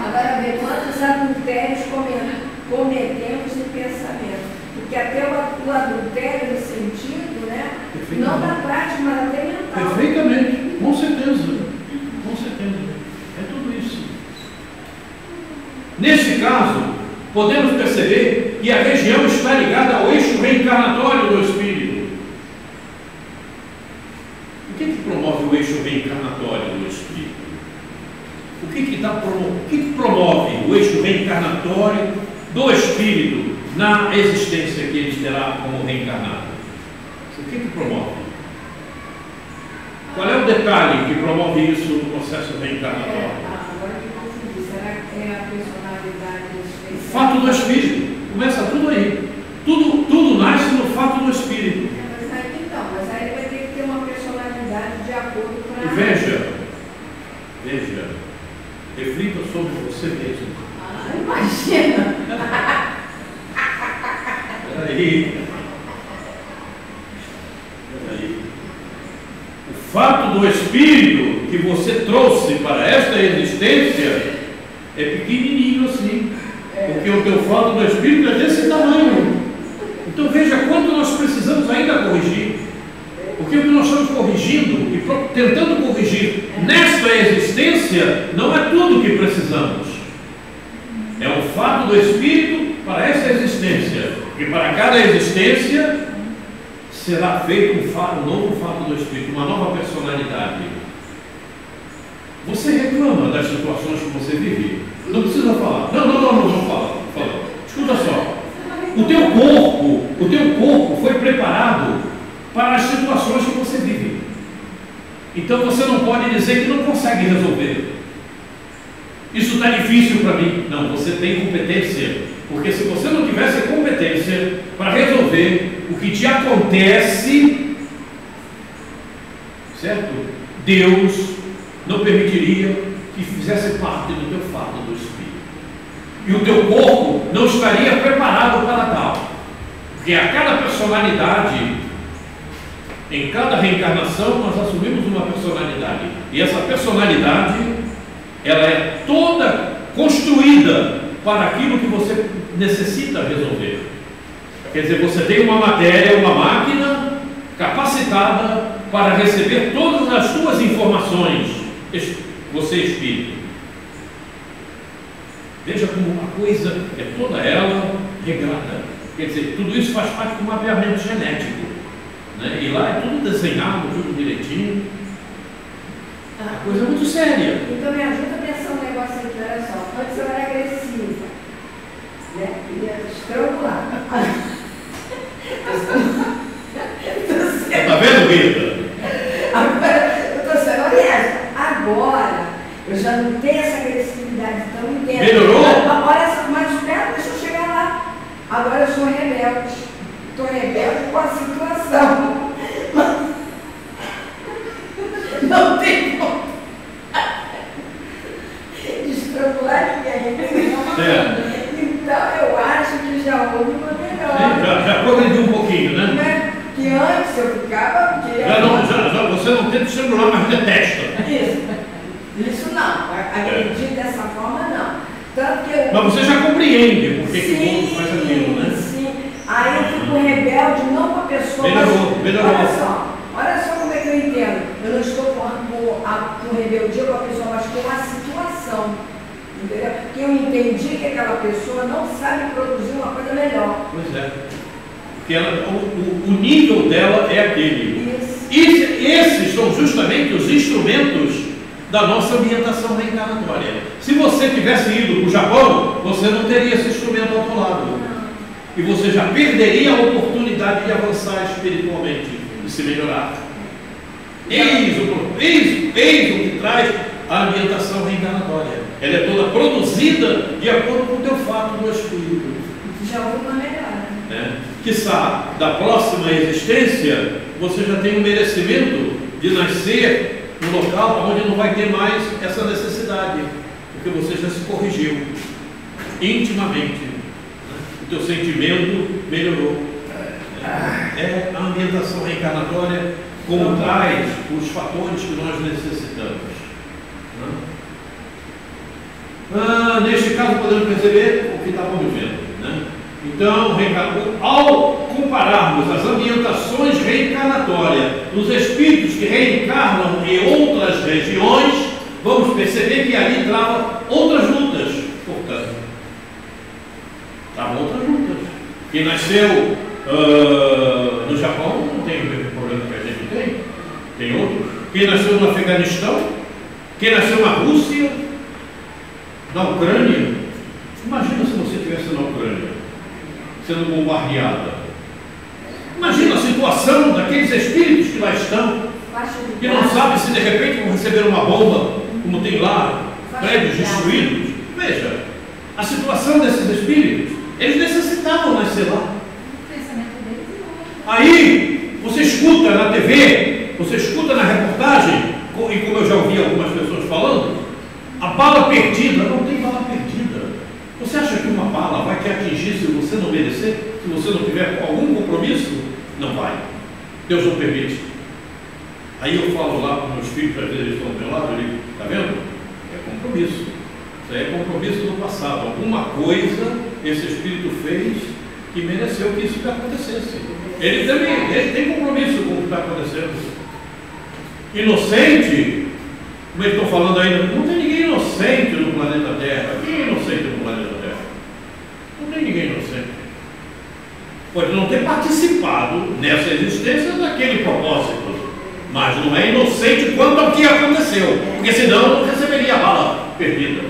S2: Agora vê quantos adultérios cometemos em pensamento. Porque até o adultério no sentido, né? Não da prática, mas até mental.
S1: Perfeitamente, com certeza. Com certeza. É tudo isso. Nesse caso, podemos perceber que a região está ligada ao eixo reencarnatório do espírito. O que promove o eixo reencarnatório do espírito? O que promove o eixo reencarnatório do espírito na existência que ele terá como reencarnado? O que promove? Qual é o detalhe que promove isso no processo reencarnatório?
S2: Agora que eu confundi, será que é a personalidade do espírito?
S1: O fato do espírito. Começa tudo aí. Tudo nasce no fato do espírito.
S2: Mas aí vai ter que ter uma personalidade de acordo com a...
S1: Veja. Reflita sobre você mesmo.
S2: Imagina!
S1: Peraí. O fato do espírito que você trouxe para esta existência é pequenininho assim. Porque o teu fato do espírito é desse tamanho. Então veja quanto nós precisamos ainda corrigir. Porque o que nós estamos corrigindo e tentando corrigir nesta existência não é tudo o que precisamos. É o fato do espírito para essa existência. E para cada existência será feito um novo fato do espírito, uma nova personalidade. Você reclama das situações que você vive. Não precisa falar. Não fala. Escuta só. O teu corpo foi preparado para as situações que você vive. Então você não pode dizer que não consegue resolver. Isso está difícil para mim. Não, você tem competência. Porque se você não tivesse competência para resolver o que te acontece, certo? Deus não permitiria que fizesse parte do teu fato do espírito. E o teu corpo não estaria preparado para tal. Porque a cada personalidade, em cada reencarnação, nós assumimos uma personalidade. E essa personalidade, ela é toda construída para aquilo que você necessita resolver. Quer dizer, você tem uma matéria, uma máquina capacitada para receber todas as suas informações. Você é espírito. Veja como uma coisa é toda ela regrada. Quer dizer, tudo isso faz parte de um mapeamento genético, né? E lá é tudo desenhado, tudo direitinho. A coisa é muito séria.
S2: Então me ajuda a pensar um negócio aqui, olha só. Antes eu era agressiva, né? Queria estrangular.
S1: Tá vendo, Rita?
S2: Agora, eu estou sendo honesta. Agora, eu já não tenho essa agressividade tão intensa.
S1: Melhorou?
S2: Olha só, mas espera, deixa eu chegar lá. Agora eu sou rebelde. Estou rebelde com a situação. Não tem como estrangular ninguém. Então eu acho que já houve uma melhora.
S1: Já progrediu um pouquinho, né?
S2: Que antes eu ficava.
S1: Você não tenta estrangular, mas detesta.
S2: Isso não. Agredir dessa forma não. Tanto que
S1: mas você já compreende por que o outro faz aquilo,
S2: sim,
S1: né?
S2: Sim. Aí eu fico rebelde, não com a pessoa.
S1: Melhorou.
S2: Olha só como é que eu entendo. Eu não estou com rebeldia com a pessoa, mas com a situação. Entendeu? Porque eu entendi que aquela pessoa não sabe produzir uma coisa melhor.
S1: Pois é. Porque o nível dela é aquele. Esses são justamente os instrumentos da nossa ambientação reencarnatória. Se você tivesse ido para o Japão, você não teria esse instrumento ao seu lado. E você já perderia a oportunidade de avançar espiritualmente e se melhorar. Eis o que traz a ambientação reencarnatória. Ela é toda produzida de acordo com o teu fato do espírito.
S2: Já houve uma melhora.
S1: Quiçá, da próxima existência, você já tem o merecimento de nascer no local onde não vai ter mais essa necessidade, porque você já se corrigiu intimamente, o teu sentimento melhorou. É a ambientação reencarnatória como traz os fatores que nós necessitamos. Neste caso podemos perceber o que estávamos vendo, né? Então, ao compararmos as ambientações reencarnatórias dos espíritos que reencarnam em outras regiões, vamos perceber que ali travam outras lutas, portanto. Travam outras lutas. Quem nasceu no Japão não tem o mesmo problema que a gente tem. Tem outros. Quem nasceu no Afeganistão, quem nasceu na Rússia, na Ucrânia. Imagina se você estivesse na Ucrânia, sendo bombardeada. Imagina a situação daqueles espíritos que lá estão, que não sabem se de repente vão receber uma bomba, como tem lá, prédios destruídos. Veja, a situação desses espíritos, eles necessitavam nascer lá. Aí, você escuta na TV, você escuta na reportagem, e como eu já ouvi algumas pessoas falando, a bala perdida. Não tem bala perdida. Você acha que uma bala vai te atingir se você não merecer? Se você não tiver algum compromisso? Não vai. Deus não permite. Aí eu falo lá para meus filhos, às vezes eles estão do meu lado, eu digo, está vendo? É compromisso. Isso aí é compromisso do passado. Alguma coisa esse espírito fez que mereceu que isso acontecesse. Ele tem compromisso com o que está acontecendo. Inocente, como eles estão falando ainda, não tem ninguém inocente no planeta Terra. Quem é inocente no planeta Terra? Não tem ninguém inocente. Pode não ter participado nessa existência daquele propósito, mas não é inocente quanto ao que aconteceu, porque senão não receberia a bala perdida.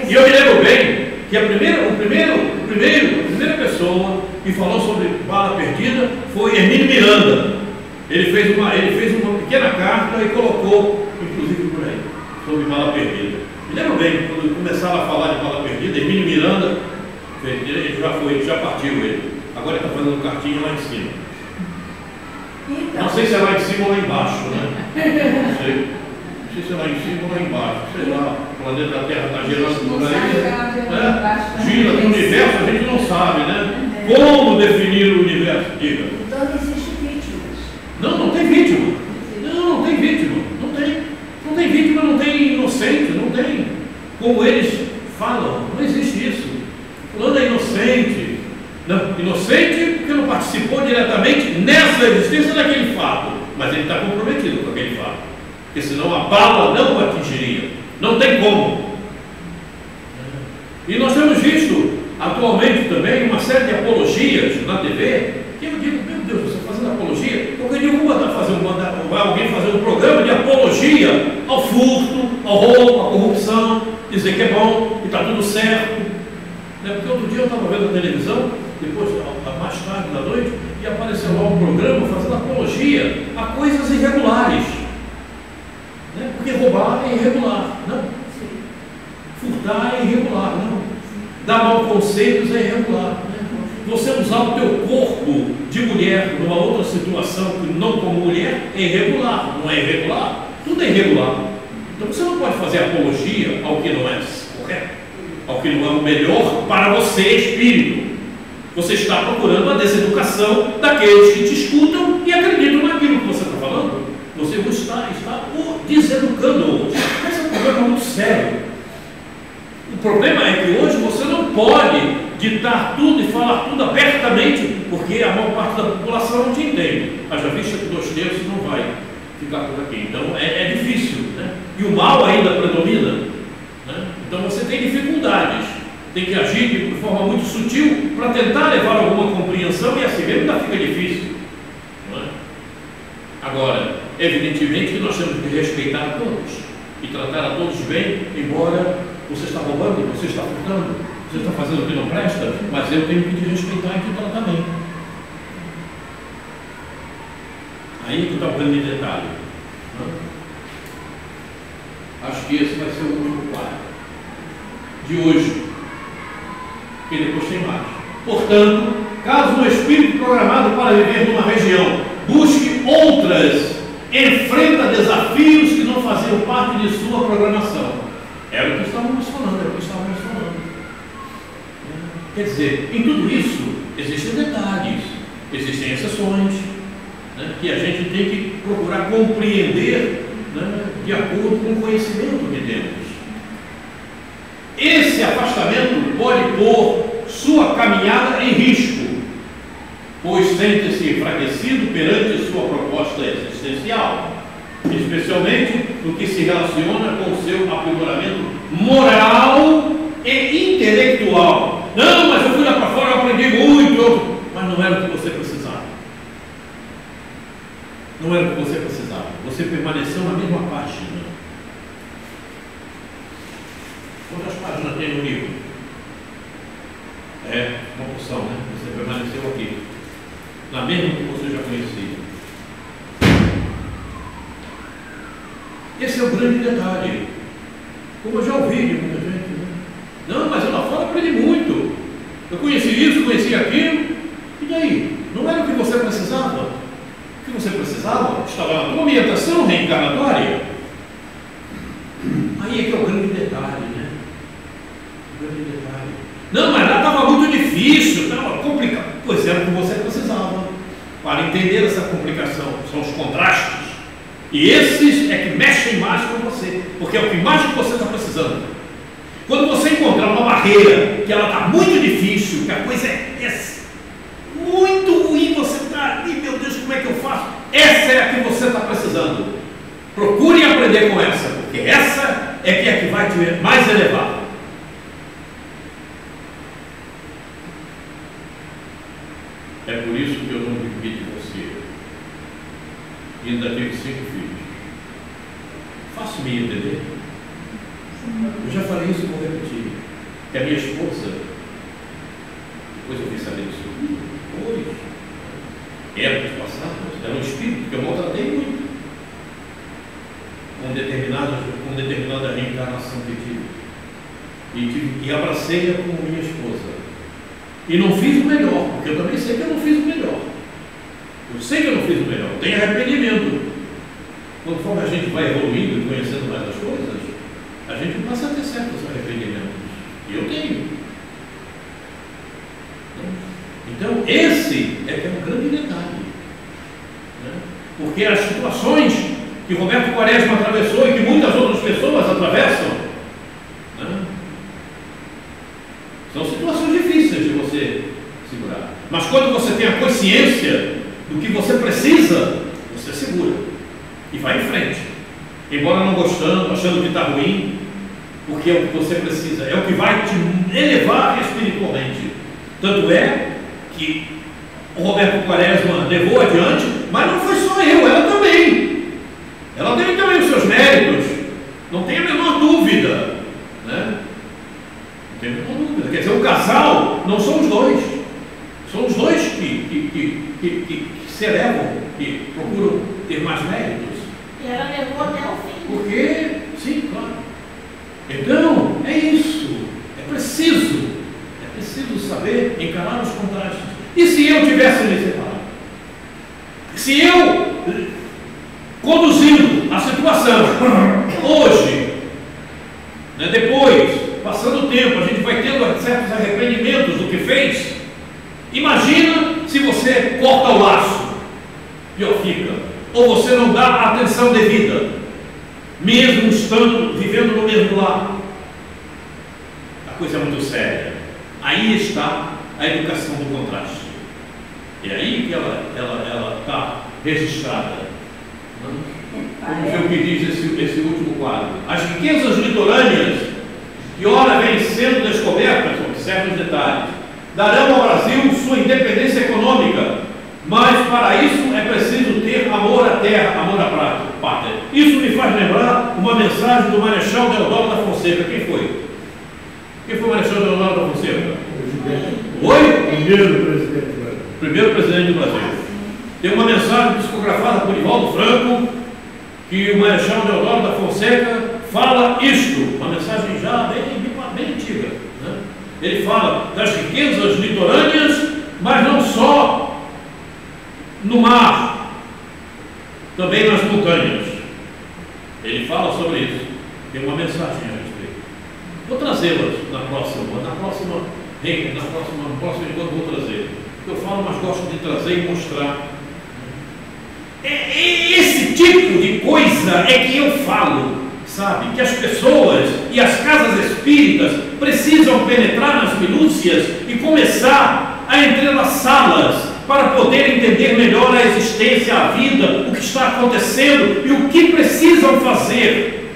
S1: E eu me lembro bem que a primeira pessoa que falou sobre bala perdida foi Hermínio Miranda. Ele fez uma pequena carta e colocou, inclusive por aí, sobre bala perdida. Me lembro bem, quando começaram a falar de bala perdida, Hermínio Miranda, ele já partiu ele. Agora ele está fazendo cartinha lá em cima.
S2: Então,
S1: não sei se é lá em cima ou lá embaixo, né? Não sei se é lá em cima ou lá embaixo. Sei lá, o planeta Terra está girando por aí. Gira no universo, a gente não sabe, né? Como definir o universo? Roberto, diga.
S2: Então não existe vítimas.
S1: Não tem vítima. Não tem vítima. Não tem vítima, não tem inocente, não tem. Como eles falam, não existe isso. Fulano é inocente. Não, inocente porque não participou diretamente nessa existência daquele fato, mas ele está comprometido com aquele fato, porque senão a bala não o atingiria. Não tem como. E nós temos visto atualmente também uma série de apologias na TV, que eu digo, meu Deus, você está fazendo apologia? Porque eu vou mandar alguém fazer um programa de apologia ao furto, ao roubo, à corrupção, dizer que é bom, que está tudo certo. Porque outro dia eu estava vendo a televisão, depois, mais tarde da noite, e apareceu lá um programa fazendo apologia a coisas irregulares. Porque roubar é irregular, não? Furtar é irregular, não? Dar maus conselhos é irregular. Você usar o teu corpo de mulher numa outra situação que não como mulher é irregular, não é irregular? Tudo é irregular. Então você não pode fazer apologia ao que não é correto, ao que não é o melhor para você, espírito. Você está procurando a deseducação daqueles que te escutam e acreditam naquilo que você está falando. Você está deseducando. Esse é um problema muito sério. O problema é que hoje você não pode ditar tudo e falar tudo abertamente, porque a maior parte da população não te entende. Haja vista que 2/3 não vai ficar por aqui. Então é difícil, né? E o mal ainda predomina, né? Então você tem dificuldades. Tem que agir de forma muito sutil para tentar levar alguma compreensão, e assim mesmo ainda fica difícil, não é? Agora, evidentemente que nós temos que respeitar a todos e tratar a todos bem, embora você está roubando, você está furtando, você está fazendo o que não presta, mas eu tenho que te respeitar e te tratar bem. Aí que está o grande detalhe, não é? Acho que esse vai ser o último quadro de hoje, que depois tem mais. Portanto, caso um espírito programado para viver numa região busque outras, enfrenta desafios que não faziam parte de sua programação. Era o que estávamos falando, Quer dizer, em tudo isso existem detalhes, existem exceções, né, que a gente tem que procurar compreender, né, de acordo com o conhecimento que temos. Esse afastamento pode pôr sua caminhada em risco, pois sente-se enfraquecido perante sua proposta existencial, especialmente no que se relaciona com o seu aprimoramento moral e intelectual. Não, mas eu fui lá para fora, eu aprendi muito, mas não era o que você precisava. Não era o que você precisava. Você permaneceu na mesma página. Quantas páginas tem no livro? É uma porção, né? Você permaneceu aqui, na mesma que você já conhecia. Esse é o grande detalhe. Como eu já ouvi de muita gente, né? Não, mas eu lá fora aprendi muito. Eu conheci isso, conheci aquilo. E daí? Não era o que você precisava? O que você precisava estava na tua orientação reencarnatória. Aí é que é o grande detalhe, né? O grande detalhe. Não, mas lá estava muito difícil, estava complicado. Pois era o que você precisava para entender essa complicação. São os contrastes. E esses é que mexem mais com você, porque é o que mais que você está precisando. Quando você encontrar uma barreira que ela está muito difícil, que a coisa é muito ruim, você está ali, meu Deus, como é que eu faço? Essa é a que você está precisando. Procure aprender com essa, porque essa é que vai te mais elevar. É por isso que eu não divido você. E ainda tive 5 filhos. Fácil me entender? Eu já falei isso e vou repetir. Que a minha esposa, depois eu vim saber disso, hoje, épocas passadas, era um espírito que eu maltratei muito, com determinada reencarnação que tive. E abracei-a como minha esposa. E não fiz o melhor, porque eu também sei que eu não fiz o melhor. Eu sei que eu não fiz o melhor, eu tenho arrependimento. Conforme a gente vai evoluindo e conhecendo mais as coisas, a gente passa a ter certos arrependimentos. E eu tenho. Então, esse é que é um grande detalhe, né? Porque as situações que Roberto Quaresma atravessou e que muitas outras pessoas atravessam, né, são situações difíceis de você segurar. Mas quando você tem a consciência do que você precisa, você segura e vai em frente, embora não gostando, achando que está ruim, porque é o que você precisa, é o que vai te elevar espiritualmente. Tanto é que o Roberto Quaresma levou adiante, mas não foi só eu, ela também. Ela tem também os seus méritos, não tem a menor dúvida, né? Não tem a menor dúvida. Quer dizer, o casal não são os dois, são os dois que se elevam, que procuram ter mais méritos.
S3: E ela levou até o fim.
S1: Porque, sim, claro. Então, é isso. É preciso saber encarar os contrastes. E se eu tivesse me separado? Se eu, conduzindo a situação, hoje, né, depois, passando o tempo, a gente vai tendo certos arrependimentos do que fez. Imagina se você corta o laço, pior fica, ou você não dá a atenção devida, mesmo estando, vivendo no mesmo lar. A coisa é muito séria. Aí está a educação do contraste. É aí que ela está registrada. Vamos ver o que diz esse último quadro. As riquezas litorâneas, que ora vêm sendo descobertas, observe os detalhes, darão ao Brasil sua independência econômica, mas para isso é preciso ter amor à terra, amor à pátria. Isso me faz lembrar uma mensagem do Marechal Deodoro da Fonseca. Quem foi? Quem foi o Marechal Deodoro da Fonseca? Oi? Primeiro presidente do Brasil. Tem uma mensagem psicografada por Nivaldo Franco, que o Marechal Deodoro da Fonseca fala isto, uma mensagem já bem antiga, né? Ele fala das riquezas litorâneas, mas não só no mar, também nas montanhas. Ele fala sobre isso. Tem uma mensagem a respeito. Vou trazê-las no próximo encontro vou trazer. Eu falo, mas gosto de trazer e mostrar. Esse tipo de coisa é que eu falo, sabe? Que as pessoas e as casas espíritas precisam penetrar nas minúcias e começar a entrelaçá-las para poder entender melhor a existência, a vida, o que está acontecendo e o que precisam fazer.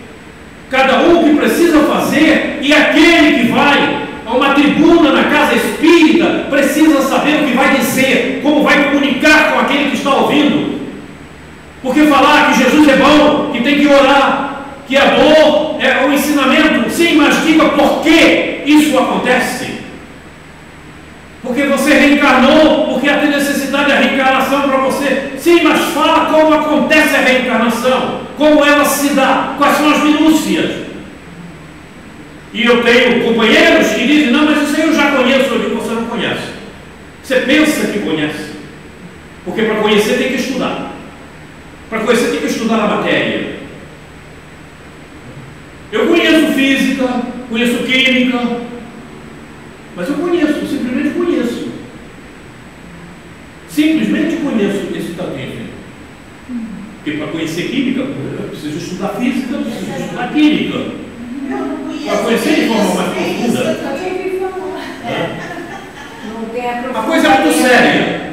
S1: Cada um que precisa fazer, e aquele que vai a uma tribuna na casa espírita precisa saber o que vai dizer, como vai comunicar com aquele que está ouvindo. Porque falar que Jesus é bom, que tem que orar, que a dor é um ensinamento, sim, mas diga por que isso acontece. Porque você reencarnou, porque tem necessidade da reencarnação para você. Sim, mas fala como acontece a reencarnação, como ela se dá, quais são as minúcias. E eu tenho companheiros que dizem, não, mas isso aí eu já conheço. Eu digo, você não conhece. Você pensa que conhece. Porque para conhecer tem que estudar. Para conhecer tem que estudar a matéria. Eu conheço física, conheço química, mas eu conheço, simplesmente conheço. Simplesmente conheço esse taquinho. Porque para conhecer química, eu preciso estudar física, eu preciso estudar química. Para conhecer de forma mais profunda. A coisa é muito séria.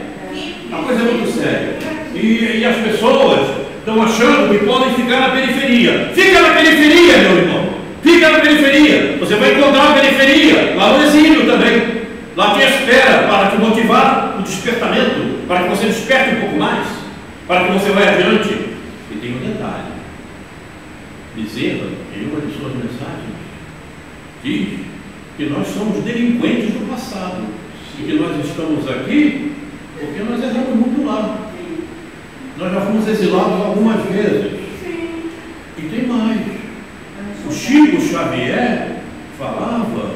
S1: A coisa é muito séria. E as pessoas estão achando que podem ficar na periferia. Fica na periferia, meu irmão. Fica na periferia. Você vai encontrar a periferia lá no exílio também. Lá te espera para te motivar o despertamento, para que você desperte um pouco mais, para que você vá adiante. E tem um detalhe. Bezerra, em uma de suas mensagens, diz que nós somos delinquentes do passado e que nós estamos aqui porque nós erramos muito lá. Nós já fomos exilados algumas vezes. E tem mais. O Chico Xavier falava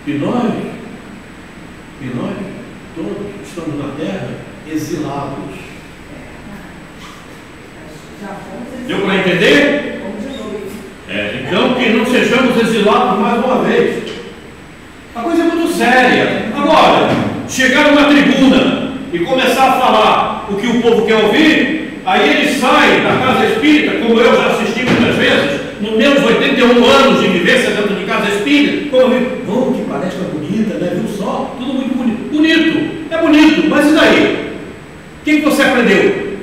S1: que nós todos estamos na Terra exilados. Deu para entender? Então que não sejamos exilados mais uma vez. A coisa é muito séria. Agora, chegar numa tribuna e começar a falar o que o povo quer ouvir, aí ele sai da casa espírita, como eu já assisti muitas vezes, nos meus 81 anos de vivência dentro de casa espírita, como eu vi, oh, que palestra bonita, né? Viu só? Tudo muito bonito. Bonito, é bonito, mas e daí? O que você aprendeu?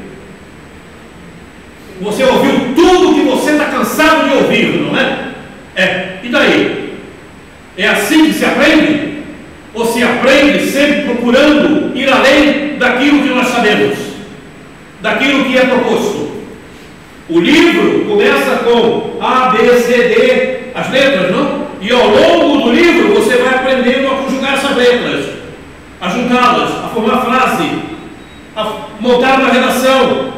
S1: Você ouviu tudo que você está cansado de ouvir, não é? E daí? É assim que se aprende? Ou se aprende sempre procurando ir além daquilo que nós sabemos, daquilo que é proposto? O livro começa com A, B, C, D, as letras, não? E ao longo do livro você vai aprendendo a conjugar essas letras, a juntá-las, a formar frase, a montar uma redação.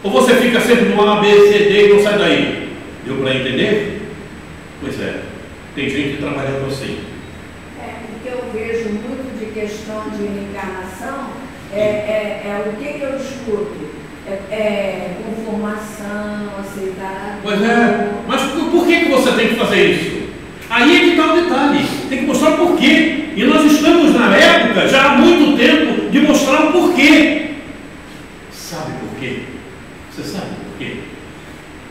S1: Ou você fica sempre no A, B, C, D e não sai daí? Deu para entender? Pois é, tem gente trabalhando assim.
S2: Porque eu vejo muito de questão de reencarnação, o que eu escuto? Conformação, aceitar.
S1: Pois é, mas por que você tem que fazer isso? Aí é que está o detalhe, tem que mostrar o porquê. E nós estamos na época, já há muito tempo, de mostrar o porquê. Sabe por quê? Você sabe por quê?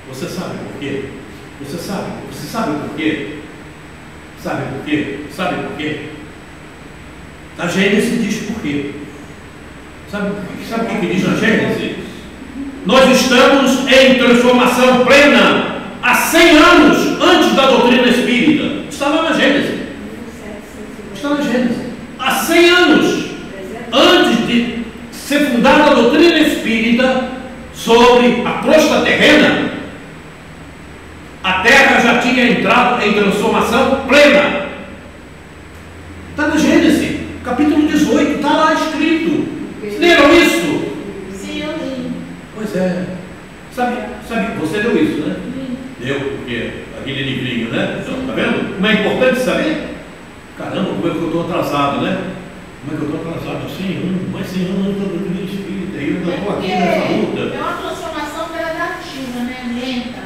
S1: Você sabe por quê? Você sabe por quê? Sabe por quê? Sabe por quê? A Gênesis diz por quê. Sabe o que diz na Gênesis? Nós estamos em transformação plena há 100 anos antes da doutrina espírita. Está lá na Gênesis. Está na Gênesis. Há 100 anos antes de ser fundada a doutrina espírita sobre a crosta terrena, a Terra já tinha entrado em transformação plena. Está na Gênesis, capítulo 18, está lá escrito. Vocês leram isso?
S3: Sim, eu li.
S1: Pois é. Sabe, você leu isso, né? Leu, porque aquele livrinho, né? Está vendo? Como é importante saber? Caramba, como é que eu estou atrasado, né? Como é que eu estou atrasado assim? Mais 100 anos eu estou doutrina espírita, e eu ainda estou aqui nessa luta.
S3: É uma transformação gradativa, né? Lenta.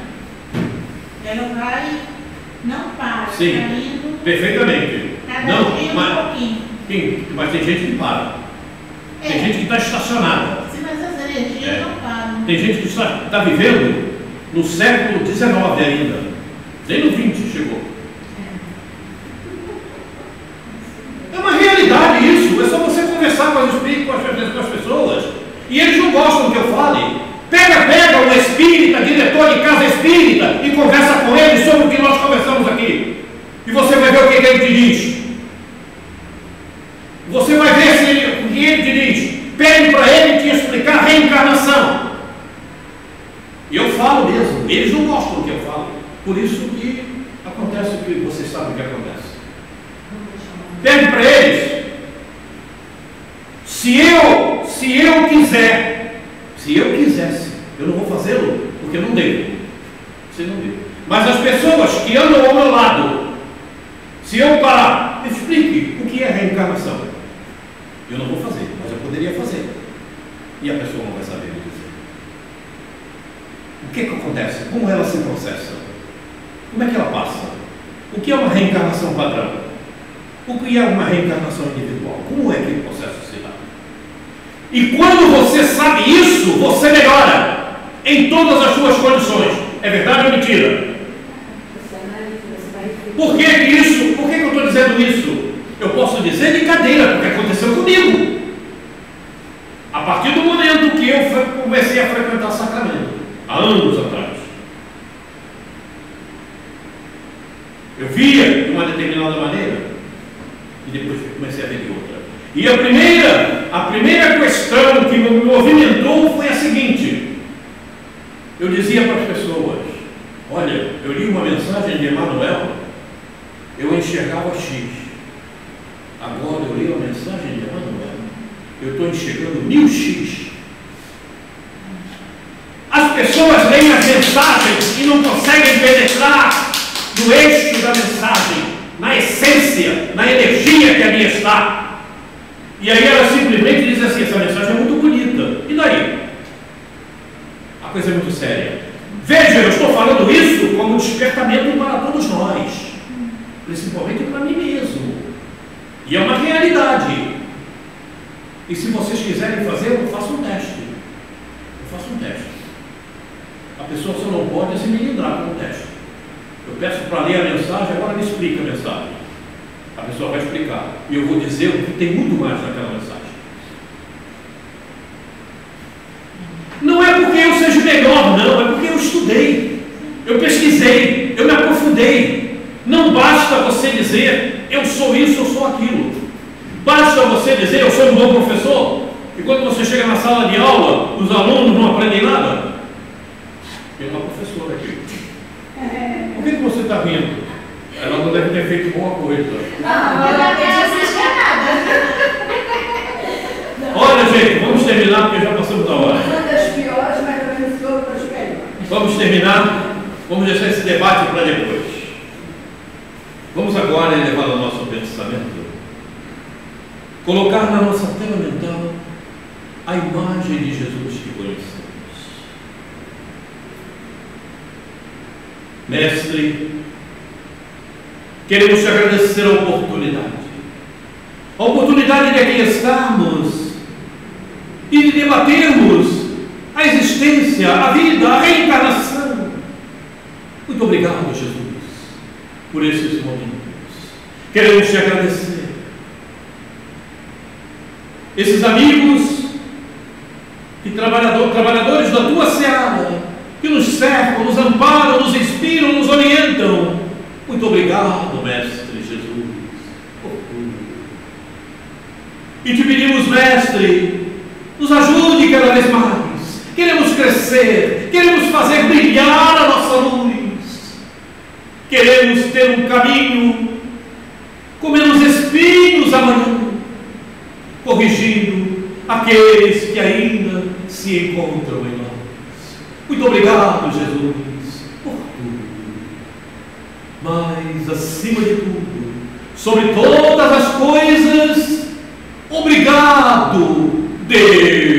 S3: Ela vai, não para.
S1: Sim,
S3: tá indo,
S1: perfeitamente.
S3: cada
S1: Não,
S3: dia
S1: mas,
S3: um pouquinho.
S1: sim, mas tem gente que para. Tem gente que está estacionada.
S3: Sim, mas as energias não param.
S1: Tem gente que está vivendo no século XIX ainda. Nem no 20 chegou. É uma realidade isso. É só você conversar com as pessoas. E eles não gostam que eu fale. Pega um espírita, diretor de casa espírita, e conversa com ele sobre o que nós conversamos aqui. E você vai ver o que ele te diz. Você vai ver o que ele te diz. Pede para ele te explicar a reencarnação. E eu falo mesmo. Eles não gostam do que eu falo. Por isso que acontece o que vocês sabem que acontece. Pede para eles. Se eu quisesse, eu não vou fazê-lo, porque não devo. Você não deve. Mas as pessoas que andam ao meu lado, se eu parar, explique o que é reencarnação. Eu não vou fazer, mas eu poderia fazer. E a pessoa não vai saber me dizer. O que acontece? Como ela se processa? Como é que ela passa? O que é uma reencarnação padrão? O que é uma reencarnação individual? Como é que o processo se dá? E quando você sabe isso, você melhora em todas as suas condições. É verdade ou mentira? Por que isso? Por que eu estou dizendo isso? Eu posso dizer de cadeira, porque aconteceu comigo. A partir do momento que eu comecei a frequentar Sacramento, há anos atrás, eu via de uma determinada maneira e depois comecei a ver de outra. E a primeira questão que me movimentou foi a seguinte: eu dizia para as pessoas, olha, eu li uma mensagem de Emmanuel, eu enxergava X. Agora eu li a mensagem de Emmanuel, eu estou enxergando 1000x. As pessoas leem as mensagens e não conseguem penetrar no eixo da mensagem, na essência, na energia que ali está. E aí elas simplesmente dizem assim: essa mensagem é muito bonita. E daí? A coisa é muito séria. Veja, eu estou falando isso como um despertamento para todos nós, principalmente para mim mesmo. E é uma realidade. E se vocês quiserem fazer, eu faço um teste. A pessoa só não pode se melindrar com o teste. Eu peço para ler a mensagem, agora me explica a mensagem. A pessoa vai explicar. E eu vou dizer o que tem muito mais naquela mensagem. Não é porque eu seja melhor, não. É porque eu estudei. Eu pesquisei. Eu me aprofundei. Não basta você dizer, eu sou isso, eu sou aquilo. Basta você dizer, eu sou um bom professor. E quando você chega na sala de aula, os alunos não aprendem nada. Tem uma professora aqui. Por que você está rindo? Ela não deve ter feito boa coisa. Olha, gente, vamos terminar porque já passamos da hora.
S2: Uma das piores, mas também ficou outras melhores.
S1: Vamos terminar. Vamos deixar esse debate para depois. Vamos agora elevar o nosso pensamento. Colocar na nossa tela mental a imagem de Jesus que conhecemos. Mestre, queremos te agradecer a oportunidade de aqui estarmos e de debatermos a existência, a vida, a reencarnação. Muito obrigado, Jesus, por esses momentos. Queremos te agradecer. Esses amigos e trabalhadores da tua seara, que nos cercam, nos amparam, nos inspiram, nos orientam. Muito obrigado, Mestre Jesus, por tudo. E te pedimos, Mestre, nos ajude cada vez mais. Queremos crescer, queremos fazer brilhar a nossa luz. Queremos ter um caminho com menos espinhos amanhã, corrigindo aqueles que ainda se encontram em nós. Muito obrigado, Jesus, por tudo. Mas, acima de tudo, sobre todas as coisas, obrigado, Deus.